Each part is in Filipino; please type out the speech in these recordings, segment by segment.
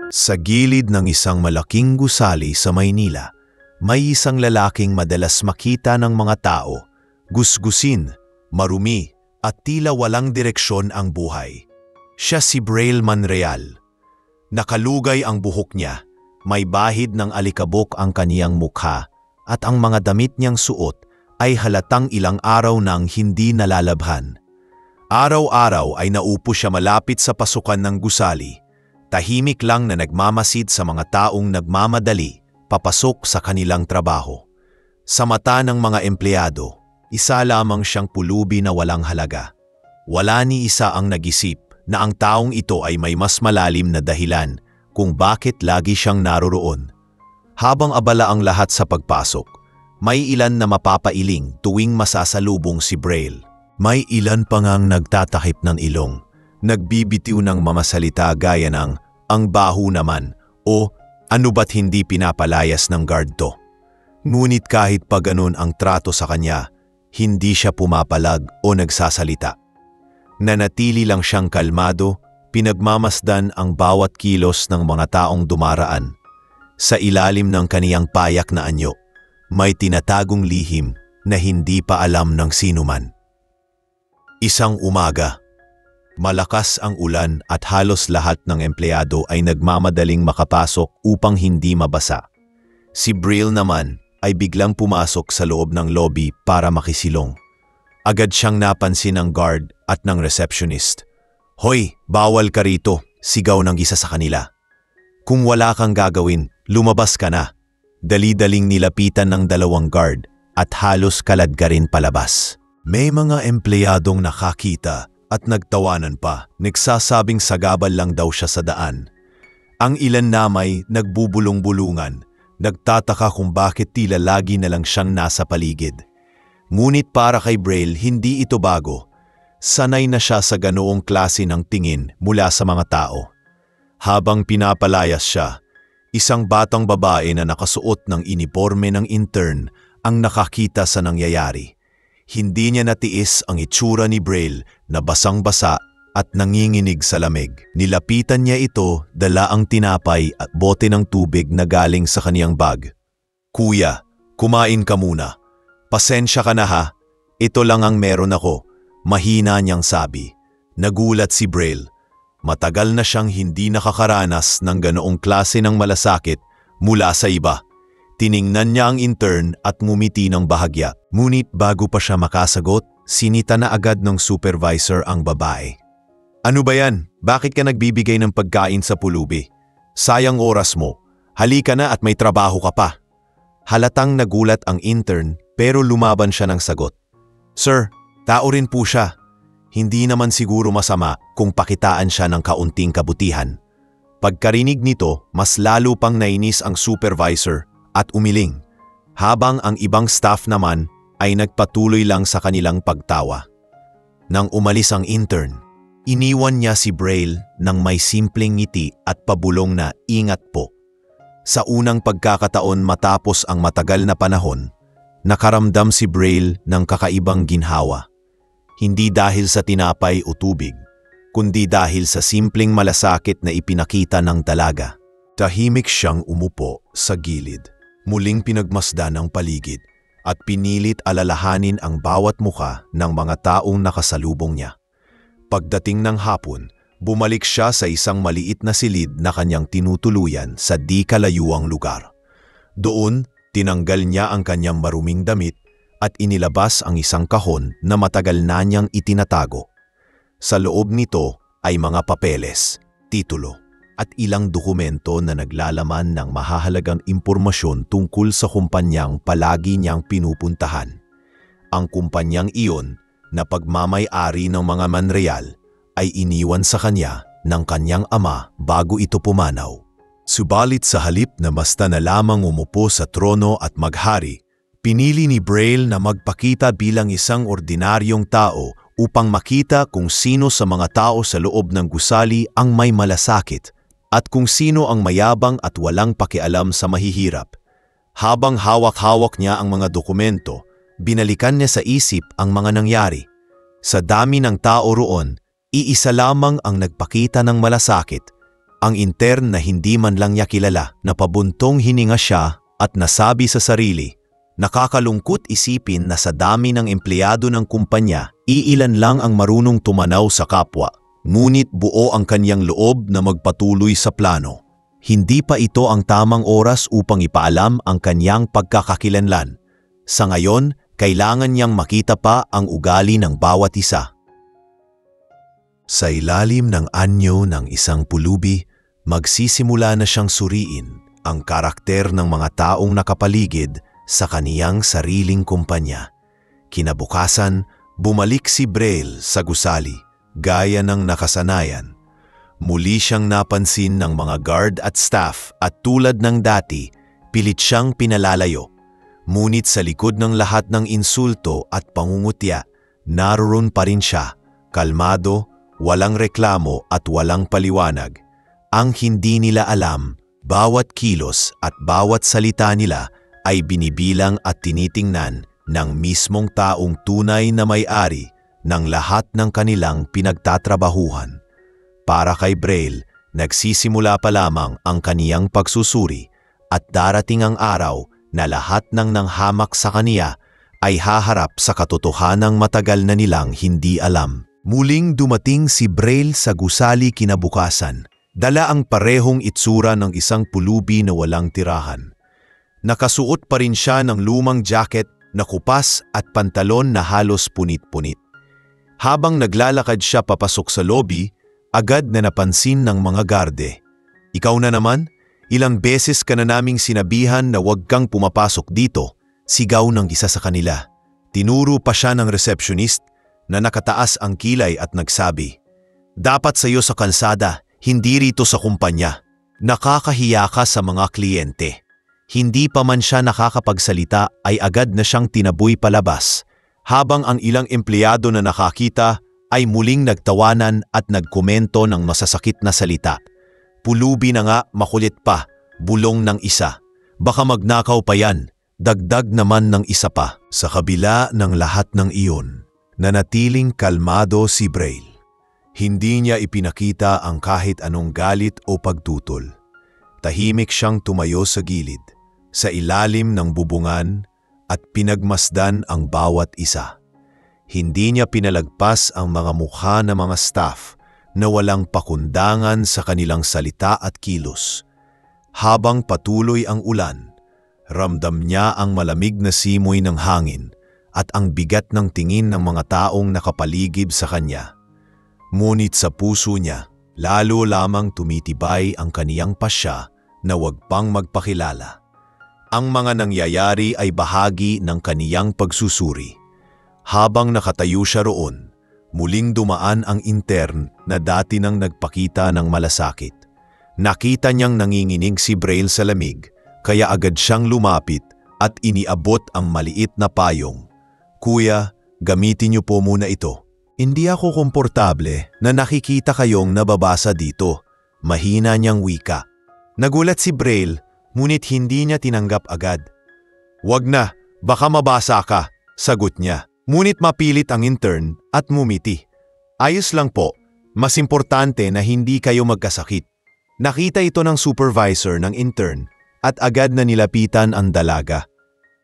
Sa gilid ng isang malaking gusali sa Maynila, may isang lalaking madalas makita ng mga tao, gusgusin, marumi, at tila walang direksyon ang buhay. Siya si Braille Manreal. Nakalugay ang buhok niya, may bahid ng alikabok ang kaniyang mukha, at ang mga damit niyang suot ay halatang ilang araw nang hindi nalalabhan. Araw-araw ay naupo siya malapit sa pasukan ng gusali, tahimik lang na nagmamasid sa mga taong nagmamadali papasok sa kanilang trabaho. Sa mata ng mga empleyado, isa lamang siyang pulubi na walang halaga. Wala ni isa ang nag-isip na ang taong ito ay may mas malalim na dahilan kung bakit lagi siyang naroroon. Habang abala ang lahat sa pagpasok, may ilan na mapapailing tuwing masasalubong si Braille. May ilan pa ngang nagtatakip ng ilong, nagbibitiw ng mamasalita gaya ng "ang baho naman" o "ano ba't hindi pinapalayas ng guard to?" Ngunit kahit pa ganun ang trato sa kanya, hindi siya pumapalag o nagsasalita. Nanatili lang siyang kalmado, pinagmamasdan ang bawat kilos ng mga taong dumaraan. Sa ilalim ng kaniyang payak na anyo, may tinatagong lihim na hindi pa alam ng sinuman. Isang umaga, malakas ang ulan at halos lahat ng empleyado ay nagmamadaling makapasok upang hindi mabasa. Si Braille naman ay biglang pumasok sa loob ng lobby para makisilong. Agad siyang napansin ng guard at ng receptionist. "Hoy, bawal ka rito," sigaw ng isa sa kanila. "Kung wala kang gagawin, lumabas ka na." Dali-daling nilapitan ng dalawang guard at halos kaladkarin palabas. May mga empleyadong nakakita at nagtawanan pa, nagsasabing sagabal lang daw siya sa daan. Ang ilan namay nagbubulong-bulungan, nagtataka kung bakit tila lagi na lang siyang nasa paligid. Ngunit para kay Braille, hindi ito bago. Sanay na siya sa ganoong klase ng tingin mula sa mga tao. Habang pinapalayas siya, isang batang babae na nakasuot ng iniporme ng intern ang nakakita sa nangyayari. Hindi niya natiis ang itsura ni Braille na basang-basa at nanginginig sa lamig. Nilapitan niya ito, dala ang tinapay at bote ng tubig na galing sa kaniyang bag. "Kuya, kumain ka muna. Pasensya ka na ha, ito lang ang meron ako," mahina niyang sabi. Nagulat si Braille. Matagal na siyang hindi nakakaranas ng ganoong klase ng malasakit mula sa iba. Tiningnan niya ang intern at ngumiti ng bahagya. Ngunit bago pa siya makasagot, sinita na agad ng supervisor ang babae. "Ano ba yan? Bakit ka nagbibigay ng pagkain sa pulubi? Sayang oras mo. Halika na at may trabaho ka pa." Halatang nagulat ang intern pero lumaban siya ng sagot. "Sir, tao rin po siya. Hindi naman siguro masama kung pakitaan siya ng kaunting kabutihan." Pagkarinig nito, mas lalo pang nainis ang supervisor at umiling, habang ang ibang staff naman ay nagpatuloy lang sa kanilang pagtawa. Nang umalis ang intern, iniwan niya si Braille ng may simpleng ngiti at pabulong na "ingat po." Sa unang pagkakataon matapos ang matagal na panahon, nakaramdam si Braille ng kakaibang ginhawa. Hindi dahil sa tinapay o tubig, kundi dahil sa simpleng malasakit na ipinakita ng dalaga. Tahimik siyang umupo sa gilid. Muling pinagmasdan ang paligid at pinilit alalahanin ang bawat muka ng mga taong nakasalubong niya. Pagdating ng hapon, bumalik siya sa isang maliit na silid na kanyang tinutuluyan sa di kalayuang lugar. Doon, tinanggal niya ang kanyang maruming damit at inilabas ang isang kahon na matagal na niyang itinatago. Sa loob nito ay mga papeles, titulo, at ilang dokumento na naglalaman ng mahahalagang impormasyon tungkol sa kumpanyang palagi niyang pinupuntahan. Ang kumpanyang iyon na pagmamay-ari ng mga Manreal ay iniwan sa kanya ng kanyang ama bago ito pumanaw. Subalit sa halip na basta na lamang umupo sa trono at maghari, pinili ni Braille na magpakita bilang isang ordinaryong tao upang makita kung sino sa mga tao sa loob ng gusali ang may malasakit at kung sino ang mayabang at walang pakialam sa mahihirap. Habang hawak-hawak niya ang mga dokumento, binalikan niya sa isip ang mga nangyari. Sa dami ng tao roon, iisa lamang ang nagpakita ng malasakit, Ang intern na hindi man lang niya kilala, napabuntong hininga siya at nasabi sa sarili, nakakalungkot isipin na sa dami ng empleyado ng kumpanya, iilan lang ang marunong tumanaw sa kapwa. Ngunit buo ang kanyang loob na magpatuloy sa plano. Hindi pa ito ang tamang oras upang ipaalam ang kanyang pagkakakilanlan. Sa ngayon, kailangan niyang makita pa ang ugali ng bawat isa. Sa ilalim ng anyo ng isang pulubi, magsisimula na siyang suriin ang karakter ng mga taong nakapaligid sa kaniyang sariling kumpanya. Kinabukasan, bumalik si Braille sa gusali, gaya ng nakasanayan. Muli siyang napansin ng mga guard at staff at tulad ng dati, pilit siyang pinalalayo. Ngunit sa likod ng lahat ng insulto at pangungutya, naroon pa rin siya, kalmado, walang reklamo at walang paliwanag. Ang hindi nila alam, bawat kilos at bawat salita nila ay binibilang at tinitingnan ng mismong taong tunay na may-ari ng lahat ng kanilang pinagtatrabahuhan. Para kay Braille, nagsisimula pa lamang ang kaniyang pagsusuri at darating ang araw na lahat ng nanghamak sa kaniya ay haharap sa katotohanang matagal na nilang hindi alam. Muling dumating si Braille sa gusali kinabukasan. Dala ang parehong itsura ng isang pulubi na walang tirahan. Nakasuot pa rin siya ng lumang jacket na kupas at pantalon na halos punit-punit. Habang naglalakad siya papasok sa lobby, agad na napansin ng mga garde. Ikaw na naman? Ilang beses ka na naming sinabihan na huwag kang pumapasok dito, sigaw ng isa sa kanila. Tinuro pa siya ng receptionist na nakataas ang kilay at nagsabi, dapat sa iyo sa kalsada, hindi rito sa kumpanya. Nakakahiya ka sa mga kliyente. Hindi pa man siya nakakapagsalita ay agad na siyang tinaboy palabas, habang ang ilang empleyado na nakakita ay muling nagtawanan at nagkomento ng masasakit na salita. Pulubi na nga, makulit pa, bulong ng isa. Baka magnakaw pa yan, dagdag naman ng isa pa. Sa kabila ng lahat ng iyon, nanatiling kalmado si Braille. Hindi niya ipinakita ang kahit anong galit o pagtutol. Tahimik siyang tumayo sa gilid, sa ilalim ng bubungan at pinagmasdan ang bawat isa. Hindi niya pinalagpas ang mga mukha ng mga staff na walang pakundangan sa kanilang salita at kilos. Habang patuloy ang ulan, ramdam niya ang malamig na simoy ng hangin at ang bigat ng tingin ng mga taong nakapaligid sa kanya. Ngunit sa puso niya, lalo lamang tumitibay ang kaniyang pasya na huwag pang magpakilala. Ang mga nangyayari ay bahagi ng kaniyang pagsusuri. Habang nakatayo siya roon, muling dumaan ang intern na dati nang nagpakita ng malasakit. Nakita niyang nanginginig si Braille sa lamig, kaya agad siyang lumapit at iniabot ang maliit na payong. Kuya, gamitin niyo po muna ito. Hindi ako komportable na nakikita kayong nababasa dito. Mahina niyang wika. Nagulat si Braille, ngunit hindi niya tinanggap agad. Wag na, baka mabasa ka, sagot niya. Ngunit mapilit ang intern at mumiti. Ayos lang po, mas importante na hindi kayo magkasakit. Nakita ito ng supervisor ng intern at agad na nilapitan ang dalaga.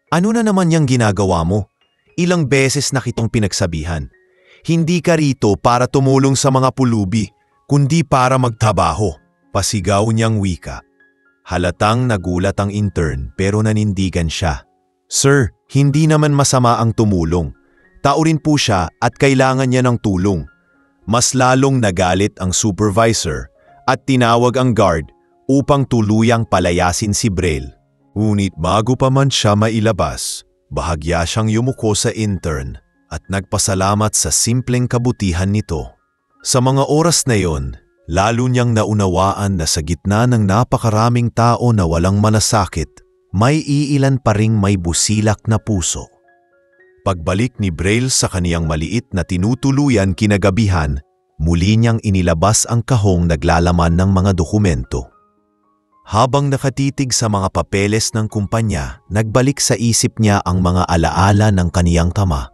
Ano na naman yung ginagawa mo? Ilang beses na kitong pinagsabihan. Hindi ka rito para tumulong sa mga pulubi, kundi para magtrabaho. Pasigaw niyang wika. Halatang nagulat ang intern pero nanindigan siya. Sir, hindi naman masama ang tumulong. Tao rin po siya at kailangan niya ng tulong. Mas lalong nagalit ang supervisor at tinawag ang guard upang tuluyang palayasin si Braille. Ngunit bago pa man siya mailabas, bahagya siyang yumuko sa intern at nagpasalamat sa simpleng kabutihan nito. Sa mga oras na yon, lalo niyang naunawaan na sa gitna ng napakaraming tao na walang malasakit, may iilan pa ring may busilak na puso. Pagbalik ni Braille sa kaniyang maliit na tinutuluyan kinagabihan, muli niyang inilabas ang kahong naglalaman ng mga dokumento. Habang nakatitig sa mga papeles ng kumpanya, nagbalik sa isip niya ang mga alaala ng kaniyang tama.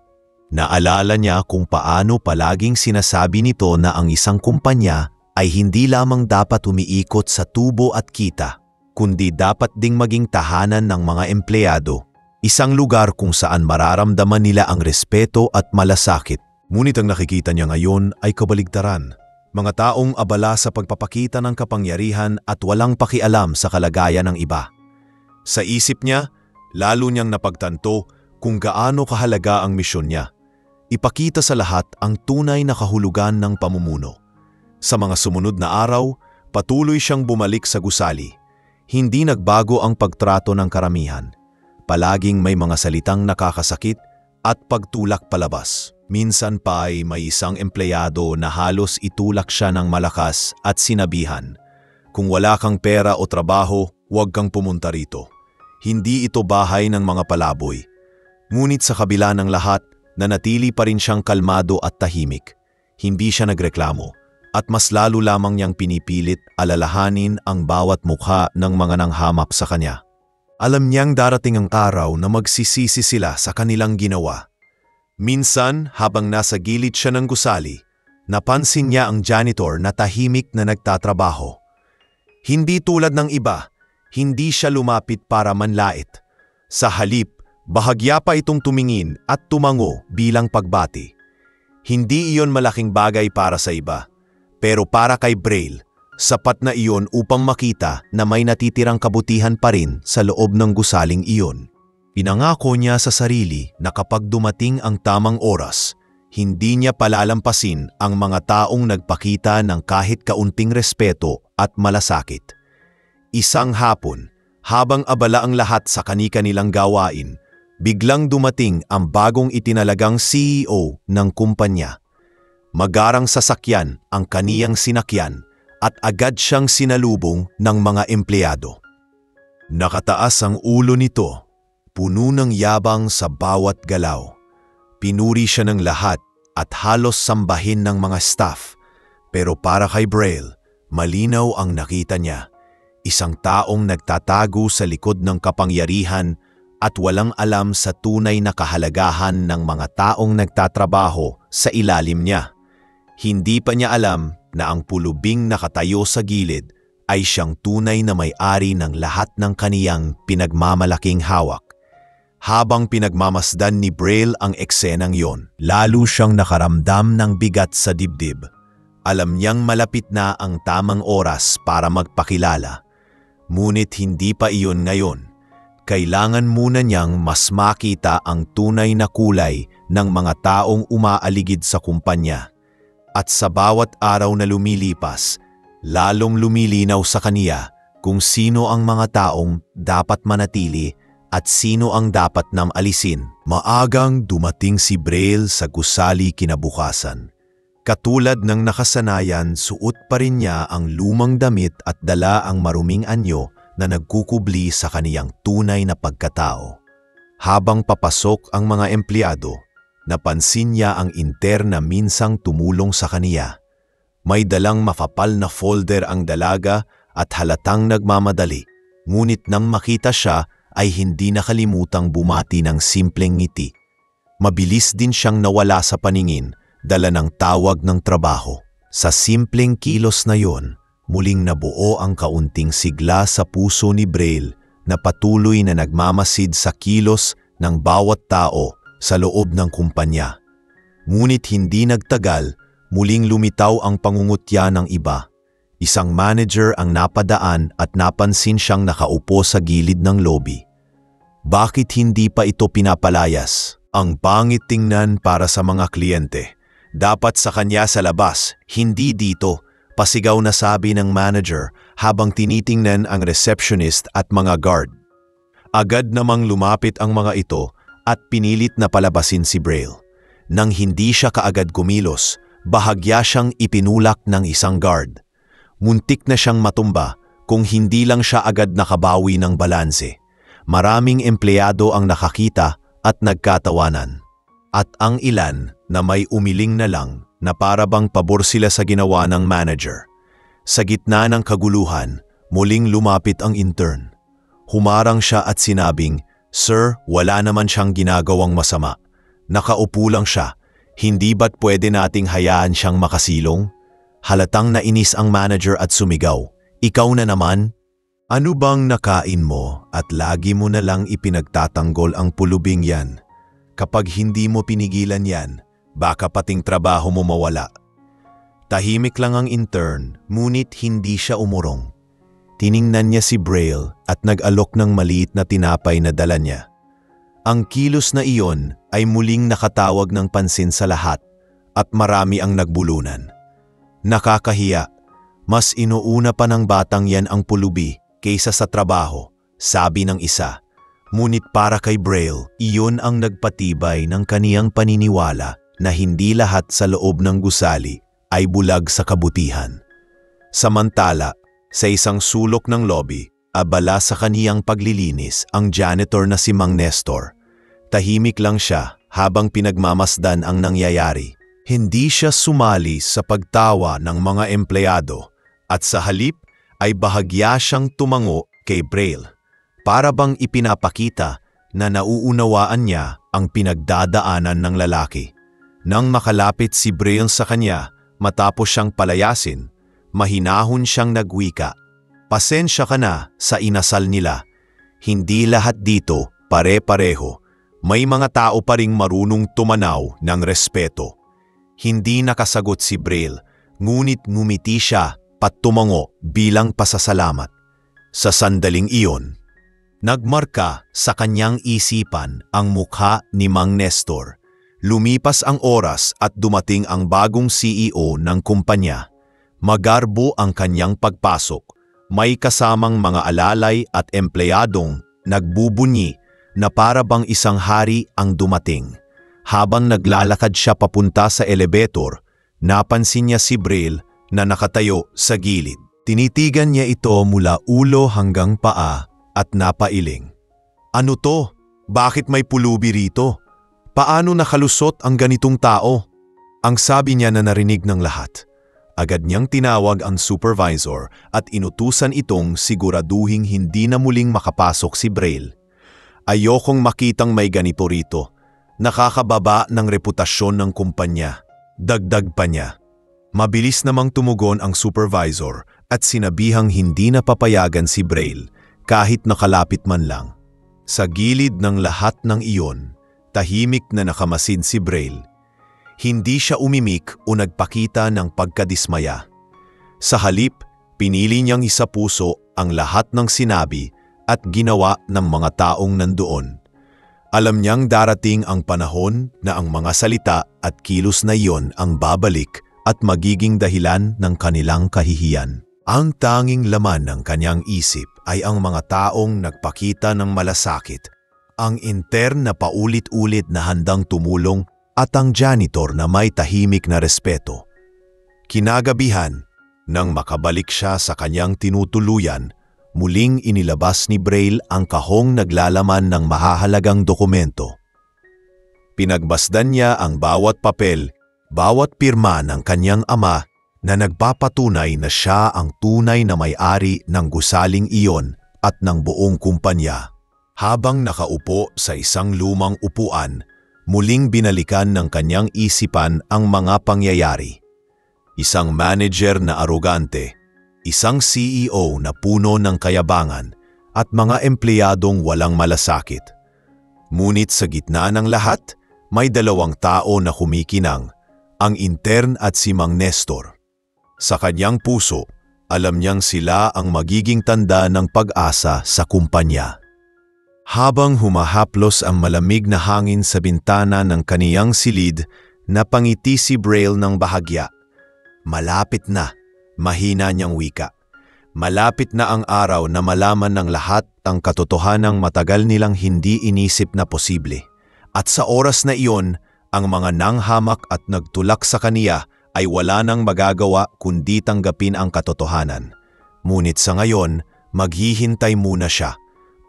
Naalala niya kung paano palaging sinasabi nito na ang isang kumpanya ay hindi lamang dapat umiikot sa tubo at kita, kundi dapat ding maging tahanan ng mga empleyado. Isang lugar kung saan mararamdaman nila ang respeto at malasakit. Ngunit ang nakikita niya ngayon ay kabaligtaran. Mga taong abala sa pagpapakita ng kapangyarihan at walang pakialam sa kalagayan ng iba. Sa isip niya, lalo niyang napagtanto kung gaano kahalaga ang misyon niya. Ipakita sa lahat ang tunay na kahulugan ng pamumuno. Sa mga sumunod na araw, patuloy siyang bumalik sa gusali. Hindi nagbago ang pagtrato ng karamihan. Palaging may mga salitang nakakasakit at pagtulak palabas. Minsan pa ay may isang empleyado na halos itulak siya ng malakas at sinabihan, "Kung wala kang pera o trabaho, huwag kang pumunta rito. Hindi ito bahay ng mga palaboy." Ngunit sa kabila ng lahat, nanatili pa rin siyang kalmado at tahimik. Hindi siya nagreklamo at mas lalo lamang niyang pinipilit alalahanin ang bawat mukha ng mga nanghamak sa kanya. Alam niyang darating ang araw na magsisisi sila sa kanilang ginawa. Minsan, habang nasa gilid siya ng gusali, napansin niya ang janitor na tahimik na nagtatrabaho. Hindi tulad ng iba, hindi siya lumapit para manlait. Sa halip, bahagya pa itong tumingin at tumango bilang pagbati. Hindi iyon malaking bagay para sa iba, pero para kay Braille, sapat na iyon upang makita na may natitirang kabutihan pa rin sa loob ng gusaling iyon. Pinangako niya sa sarili na kapag dumating ang tamang oras, hindi niya palalampasin ang mga taong nagpakita ng kahit kaunting respeto at malasakit. Isang hapon, habang abala ang lahat sa kani-kanilang gawain, biglang dumating ang bagong itinalagang CEO ng kumpanya. Magarang sasakyan ang kaniyang sinakyan at agad siyang sinalubong ng mga empleyado. Nakataas ang ulo nito, puno ng yabang sa bawat galaw. Pinuri siya ng lahat at halos sambahin ng mga staff. Pero para kay Braille, malinaw ang nakita niya. Isang taong nagtatago sa likod ng kapangyarihan at walang alam sa tunay na kahalagahan ng mga taong nagtatrabaho sa ilalim niya. Hindi pa niya alam na ang pulubing nakatayo sa gilid ay siyang tunay na may-ari ng lahat ng kaniyang pinagmamalaking hawak. Habang pinagmamasdan ni Braille ang eksenang yon, lalo siyang nakaramdam ng bigat sa dibdib. Alam niyang malapit na ang tamang oras para magpakilala. Ngunit hindi pa iyon ngayon. Kailangan muna niyang mas makita ang tunay na kulay ng mga taong umaaligid sa kumpanya. At sa bawat araw na lumilipas, lalong lumilinaw sa kaniya kung sino ang mga taong dapat manatili at sino ang dapat nam alisin. Maagang dumating si Braille sa gusali kinabukasan. Katulad ng nakasanayan, suot pa rin niya ang lumang damit at dala ang maruming anyo na nagkukubli sa kaniyang tunay na pagkatao. Habang papasok ang mga empleyado, napansin niya ang interna minsang tumulong sa kaniya. May dalang makapal na folder ang dalaga at halatang nagmamadali. Ngunit nang makita siya ay hindi nakalimutang bumati ng simpleng ngiti. Mabilis din siyang nawala sa paningin, dala ng tawag ng trabaho. Sa simpleng kilos na yon, muling nabuo ang kaunting sigla sa puso ni Braille na patuloy na nagmamasid sa kilos ng bawat tao sa loob ng kumpanya. Ngunit hindi nagtagal, muling lumitaw ang pangungutya ng iba. Isang manager ang napadaan at napansin siyang nakaupo sa gilid ng lobby. Bakit hindi pa ito pinapalayas? Ang pangit tingnan para sa mga kliyente. Dapat sa kanya sa labas, hindi dito, pasigaw na sabi ng manager habang tinitingnan ang receptionist at mga guard. Agad namang lumapit ang mga ito at pinilit na palabasin si Braille. Nang hindi siya kaagad kumilos, bahagya siyang ipinulak ng isang guard. Muntik na siyang matumba kung hindi lang siya agad nakabawi ng balanse. Maraming empleyado ang nakakita at nagkatawanan. At ang ilan na may umiling na lang na para bang pabor sila sa ginawa ng manager. Sa gitna ng kaguluhan, muling lumapit ang intern. Humarang siya at sinabing, "Sir, wala naman siyang ginagawang masama. Nakaupo lang siya. Hindi ba't pwede nating hayaan siyang makasilong?" Halatang nainis ang manager at sumigaw, "Ikaw na naman? Ano bang nakain mo at lagi mo na lang ipinagtatanggol ang pulubing yan? Kapag hindi mo pinigilan yan, baka pating trabaho mo mawala." Tahimik lang ang intern, ngunit hindi siya umurong. Tiningnan niya si Braille at nag-alok ng maliit na tinapay na dala niya. Ang kilos na iyon ay muling nakatawag ng pansin sa lahat at marami ang nagbulunan. "Nakakahiya, mas inuuna pa ng batang yan ang pulubi kaysa sa trabaho," sabi ng isa. Ngunit para kay Braille, iyon ang nagpatibay ng kaniyang paniniwala na hindi lahat sa loob ng gusali ay bulag sa kabutihan. Samantala, sa isang sulok ng lobby, abala sa kaniyang paglilinis ang janitor na si Mang Nestor. Tahimik lang siya habang pinagmamasdan ang nangyayari. Hindi siya sumali sa pagtawa ng mga empleyado at sa halip ay bahagya siyang tumango kay Braille para bang ipinapakita na nauunawaan niya ang pinagdadaanan ng lalaki. Nang makalapit si Braille sa kanya matapos siyang palayasin, mahinahon siyang nagwika, "Pasensya ka na sa inasal nila. Hindi lahat dito pare-pareho. May mga tao pa ring marunong tumanaw ng respeto." Hindi nakasagot si Braille, ngunit ngumiti siya patumango bilang pasasalamat. Sa sandaling iyon, nagmarka sa kanyang isipan ang mukha ni Mang Nestor. Lumipas ang oras at dumating ang bagong CEO ng kumpanya. Magarbo ang kanyang pagpasok. May kasamang mga alalay at empleyadong nagbubunyi na para bang isang hari ang dumating. Habang naglalakad siya papunta sa elevator, napansin niya si Braille na nakatayo sa gilid. Tinitigan niya ito mula ulo hanggang paa at napailing. "Ano to? Bakit may pulubi rito? Paano nakalusot ang ganitong tao?" Ang sabi niya na narinig ng lahat. Agad niyang tinawag ang supervisor at inutusan itong siguraduhing hindi na muling makapasok si Braille. "Ayokong makitang may ganito rito. Nakakababa ng reputasyon ng kumpanya," dagdag pa niya. Mabilis namang tumugon ang supervisor at sinabihang hindi na papayagan si Braille kahit nakalapit man lang. Sa gilid ng lahat ng iyon, tahimik na nakamasid si Braille. Hindi siya umimik o nagpakita ng pagkadismaya. Sa halip, pinili niyang isapuso ang lahat ng sinabi at ginawa ng mga taong nandoon. Alam niyang darating ang panahon na ang mga salita at kilos na iyon ang babalik at magiging dahilan ng kanilang kahihiyan. Ang tanging laman ng kanyang isip ay ang mga taong nagpakita ng malasakit, ang intern na paulit-ulit na handang tumulong at ang janitor na may tahimik na respeto. Kinagabihan, nang makabalik siya sa kanyang tinutuluyan, muling inilabas ni Braille ang kahong naglalaman ng mahahalagang dokumento. Pinagbasdan niya ang bawat papel, bawat pirma ng kanyang ama na nagpapatunay na siya ang tunay na may-ari ng gusaling iyon at ng buong kumpanya. Habang nakaupo sa isang lumang upuan, muling binalikan ng kanyang isipan ang mga pangyayari. Isang manager na arogante, isang CEO na puno ng kayabangan, at mga empleyadong walang malasakit. Ngunit sa gitna ng lahat, may dalawang tao na kumikinang, ang intern at si Mang Nestor. Sa kanyang puso, alam niyang sila ang magiging tanda ng pag-asa sa kumpanya. Habang humahaplos ang malamig na hangin sa bintana ng kaniyang silid, napangiti si Braille ng bahagya. Malapit na, mahina niyang wika. Malapit na ang araw na malaman ng lahat ang katotohanang matagal nilang hindi inisip na posible. At sa oras na iyon, ang mga nanghamak at nagtulak sa kaniya ay wala nang magagawa kundi tanggapin ang katotohanan. Ngunit sa ngayon, maghihintay muna siya.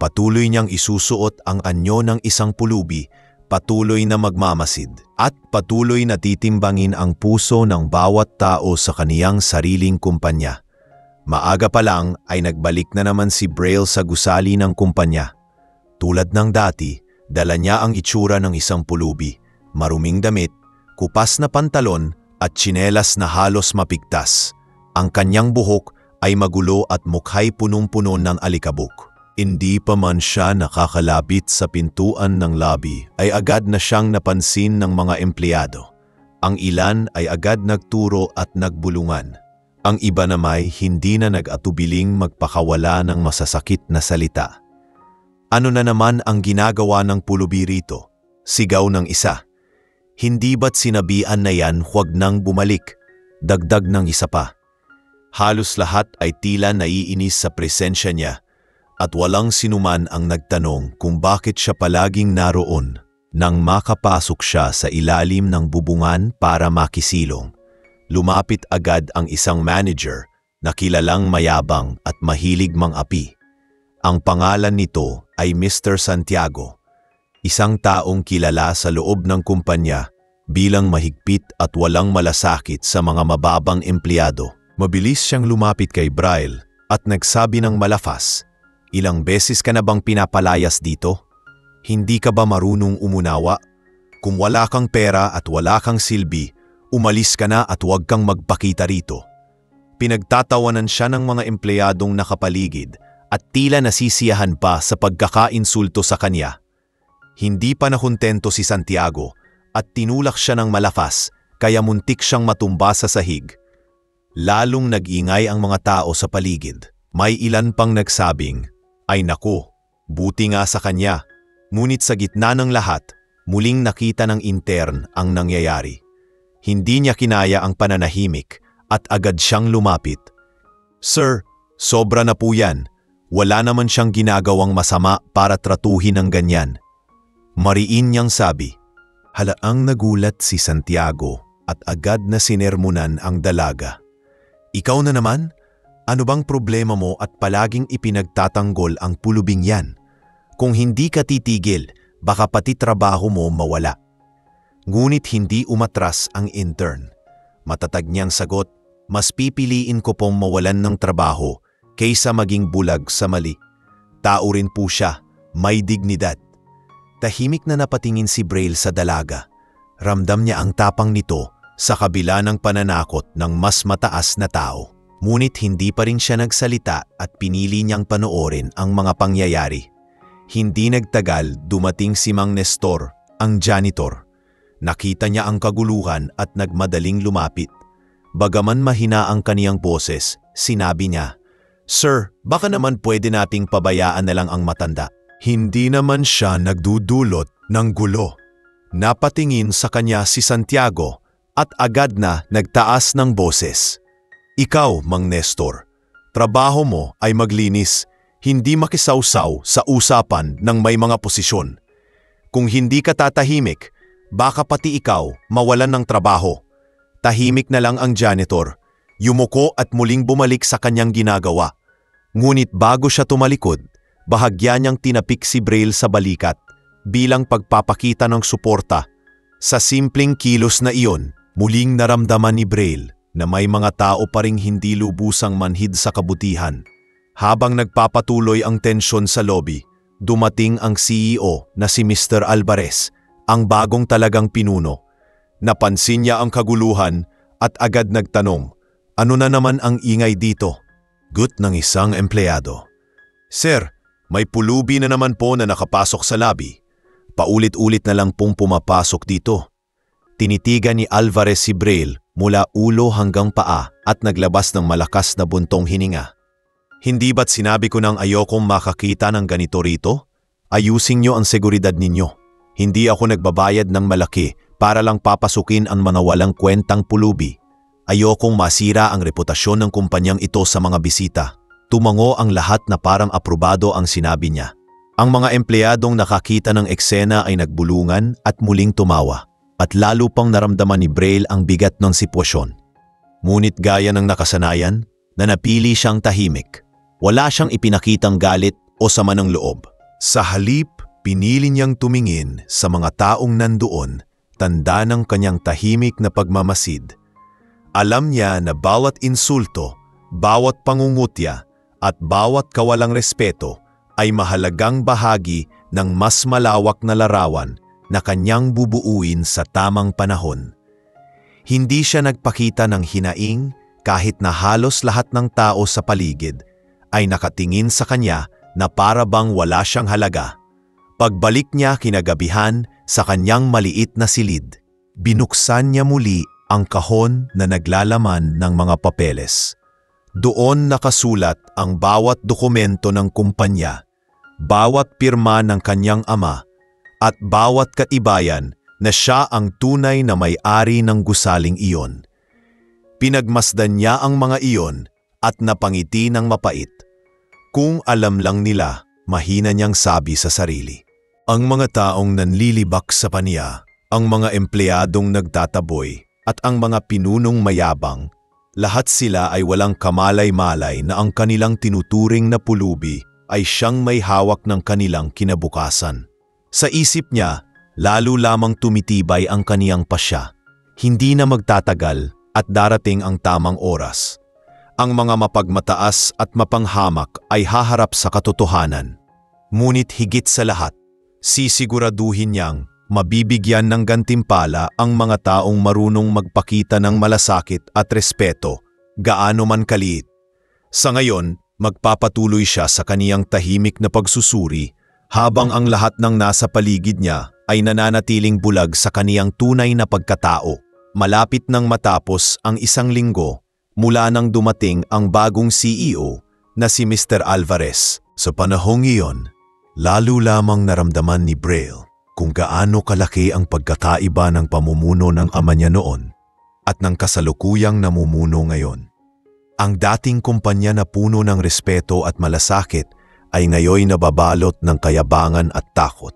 Patuloy niyang isusuot ang anyo ng isang pulubi, patuloy na magmamasid, at patuloy na titimbangin ang puso ng bawat tao sa kaniyang sariling kumpanya. Maaga pa lang ay nagbalik na naman si Braille sa gusali ng kumpanya. Tulad ng dati, dala niya ang itsura ng isang pulubi, maruming damit, kupas na pantalon at tsinelas na halos mapigtas. Ang kanyang buhok ay magulo at mukha'y punong-puno ng alikabok. Hindi pa man siya nakakalapit sa pintuan ng lobby ay agad na siyang napansin ng mga empleyado. Ang ilan ay agad nagturo at nagbulungan. Ang iba namay hindi na nag-atubiling magpakawala ng masasakit na salita. Ano na naman ang ginagawa ng pulubi rito? Sigaw ng isa. Hindi ba't sinabihan na yan huwag nang bumalik? Dagdag ng isa pa. Halos lahat ay tila naiinis sa presensya niya at walang sinuman ang nagtanong kung bakit siya palaging naroon nang makapasok siya sa ilalim ng bubungan para makisilong. Lumapit agad ang isang manager na kilalang mayabang at mahilig mang-api. Ang pangalan nito ay Mr. Santiago, isang taong kilala sa loob ng kumpanya bilang mahigpit at walang malasakit sa mga mababang empleyado. Mabilis siyang lumapit kay Braille at nagsabi ng malafas, "Ilang beses ka na bang pinapalayas dito? Hindi ka ba marunong umunawa? Kung wala kang pera at wala kang silbi, umalis ka na at huwag kang magpakita rito." Pinagtatawanan siya ng mga empleyadong nakapaligid at tila nasisiyahan pa sa pagkakainsulto sa kanya. Hindi pa nakontento si Santiago at tinulak siya ng malafas kaya muntik siyang matumba sa sahig. Lalong nag-ingay ang mga tao sa paligid. May ilan pang nagsabing, "Ay naku, buti nga sa kanya." Ngunit sa gitna ng lahat, muling nakita ng intern ang nangyayari. Hindi niya kinaya ang pananahimik at agad siyang lumapit. "Sir, sobra na po yan. Wala naman siyang ginagawang masama para tratuhin ng ganyan." Mariin niyang sabi. Halaang nagulat si Santiago at agad na sinermonan ang dalaga. "Ikaw na naman? Ano bang problema mo at palaging ipinagtatanggol ang pulubing yan? Kung hindi ka titigil, baka pati trabaho mo mawala." Ngunit hindi umatras ang intern. Matatag niyang sagot, "Mas pipiliin ko pong mawalan ng trabaho kaysa maging bulag sa mali." Tao rin po siya, may dignidad. Tahimik na napatingin si Braille sa dalaga. Ramdam niya ang tapang nito sa kabila ng pananakot ng mas mataas na tao. Ngunit hindi pa rin siya nagsalita at pinili niyang panoorin ang mga pangyayari. Hindi nagtagal, dumating si Mang Nestor, ang janitor. Nakita niya ang kaguluhan at nagmadaling lumapit. Bagaman mahina ang kaniyang boses, sinabi niya, "Sir, baka naman pwede nating pabayaan na lang ang matanda." Hindi naman siya nagdudulot ng gulo. Napatingin sa kanya si Santiago at agad na nagtaas ng boses. "Ikaw, Mang Nestor, trabaho mo ay maglinis, hindi makisawsaw sa usapan ng may mga posisyon. Kung hindi ka tatahimik, baka pati ikaw mawalan ng trabaho." Tahimik na lang ang janitor, yumuko at muling bumalik sa kanyang ginagawa. Ngunit bago siya tumalikod, bahagya niyang tinapik si Braille sa balikat bilang pagpapakita ng suporta. Sa simpleng kilos na iyon, muling naramdaman ni Braille na may mga tao pa ring hindi lubusang manhid sa kabutihan. Habang nagpapatuloy ang tensyon sa lobby, dumating ang CEO na si Mr. Alvarez, ang bagong talagang pinuno. Napansin niya ang kaguluhan at agad nagtanong, "Ano na naman ang ingay dito?" Gut ng isang empleyado, "Sir, may pulubi na naman po na nakapasok sa lobby. Paulit-ulit na lang pong pumapasok dito." Tinitigan ni Alvarez si Braille mula ulo hanggang paa at naglabas ng malakas na buntong hininga. "Hindi ba't sinabi ko nang ayokong makakita ng ganito rito? Ayusin niyo ang seguridad ninyo. Hindi ako nagbabayad ng malaki para lang papasukin ang mga walang kwentang pulubi. Ayokong masira ang reputasyon ng kumpanyang ito sa mga bisita." Tumango ang lahat na parang aprobado ang sinabi niya. Ang mga empleyadong nakakita ng eksena ay nagbulungan at muling tumawa, at lalo pang naramdaman ni Braille ang bigat ng sitwasyon. Ngunit gaya ng nakasanayan, nanapili siyang tahimik. Wala siyang ipinakitang galit o sama ng loob. Sa halip, pinili niyang tumingin sa mga taong nandoon, tanda ng kanyang tahimik na pagmamasid. Alam niya na bawat insulto, bawat pangungutya, at bawat kawalang respeto ay mahalagang bahagi ng mas malawak na larawan na kanyang bubuuin sa tamang panahon. Hindi siya nagpakita ng hinaing kahit na halos lahat ng tao sa paligid ay nakatingin sa kanya na para bang wala siyang halaga. Pagbalik niya kinagabihan sa kanyang maliit na silid, binuksan niya muli ang kahon na naglalaman ng mga papeles. Doon nakasulat ang bawat dokumento ng kumpanya, bawat pirma ng kanyang ama, at bawat katibayan na siya ang tunay na may-ari ng gusaling iyon. Pinagmasdan niya ang mga iyon at napangiti ng mapait. Kung alam lang nila, mahina niyang sabi sa sarili. Ang mga taong nanlilibak sa paniya, ang mga empleyadong nagtataboy, at ang mga pinunong mayabang, lahat sila ay walang kamalay-malay na ang kanilang tinuturing na pulubi ay siyang may hawak ng kanilang kinabukasan. Sa isip niya, lalo lamang tumitibay ang kaniyang pasya. Hindi na magtatagal at darating ang tamang oras. Ang mga mapagmataas at mapanghamak ay haharap sa katotohanan. Ngunit higit sa lahat, sisiguraduhin niyang mabibigyan ng gantimpala ang mga taong marunong magpakita ng malasakit at respeto, gaano man kaliit. Sa ngayon, magpapatuloy siya sa kaniyang tahimik na pagsusuri habang ang lahat ng nasa paligid niya ay nananatiling bulag sa kaniyang tunay na pagkatao. Malapit nang matapos ang isang linggo mula nang dumating ang bagong CEO na si Mr. Alvarez. Sa panahong iyon, lalo lamang naramdaman ni Braille kung gaano kalaki ang pagkakaiba ng pamumuno ng ama niya noon at ng kasalukuyang namumuno ngayon. Ang dating kumpanya na puno ng respeto at malasakit ay ngayoy nababalot ng kayabangan at takot.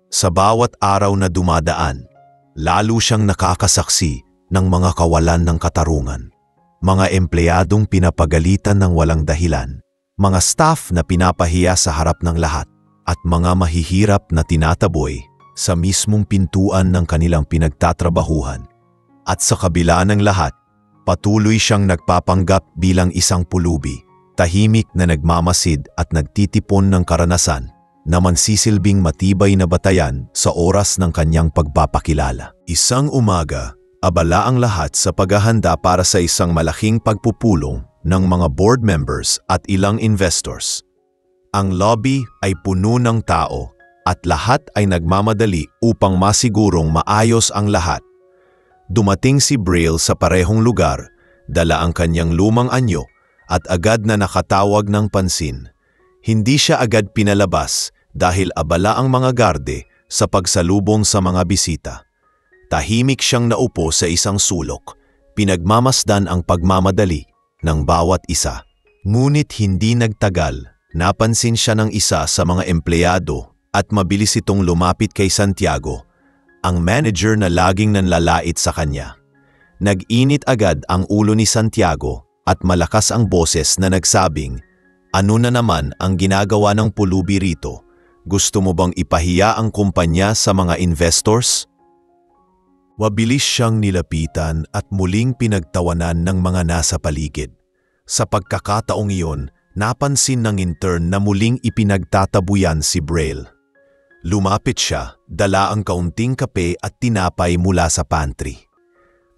Sa bawat araw na dumadaan, lalo siyang nakakasaksi ng mga kawalan ng katarungan. Mga empleyadong pinapagalitan ng walang dahilan, mga staff na pinapahiya sa harap ng lahat, at mga mahihirap na tinataboy sa mismong pintuan ng kanilang pinagtatrabahuhan. At sa kabila ng lahat, patuloy siyang nagpapanggap bilang isang pulubi, tahimik na nagmamasid at nagtitipon ng karanasan na mansisilbing matibay na batayan sa oras ng kanyang pagpapakilala. Isang umaga, abala ang lahat sa paghahanda para sa isang malaking pagpupulong ng mga board members at ilang investors. Ang lobby ay puno ng tao at lahat ay nagmamadali upang masigurong maayos ang lahat. Dumating si Braille sa parehong lugar, dala ang kanyang lumang anyo at agad na nakatawag ng pansin. Hindi siya agad pinalabas dahil abala ang mga garde sa pagsalubong sa mga bisita. Tahimik siyang naupo sa isang sulok, pinagmamasdan ang pagmamadali ng bawat isa. Ngunit hindi nagtagal, napansin siya ng isa sa mga empleyado at mabilis itong lumapit kay Santiago, ang manager na laging nanlalait sa kanya. Nag-init agad ang ulo ni Santiago at malakas ang boses na nagsabing, "Ano na naman ang ginagawa ng pulubi rito? Gusto mo bang ipahiya ang kumpanya sa mga investors?" Mabilis siyang nilapitan at muling pinagtawanan ng mga nasa paligid. Sa pagkakataong iyon, napansin ng intern na muling ipinagtatabuyan si Braille. Lumapit siya, dala ang kaunting kape at tinapay mula sa pantry.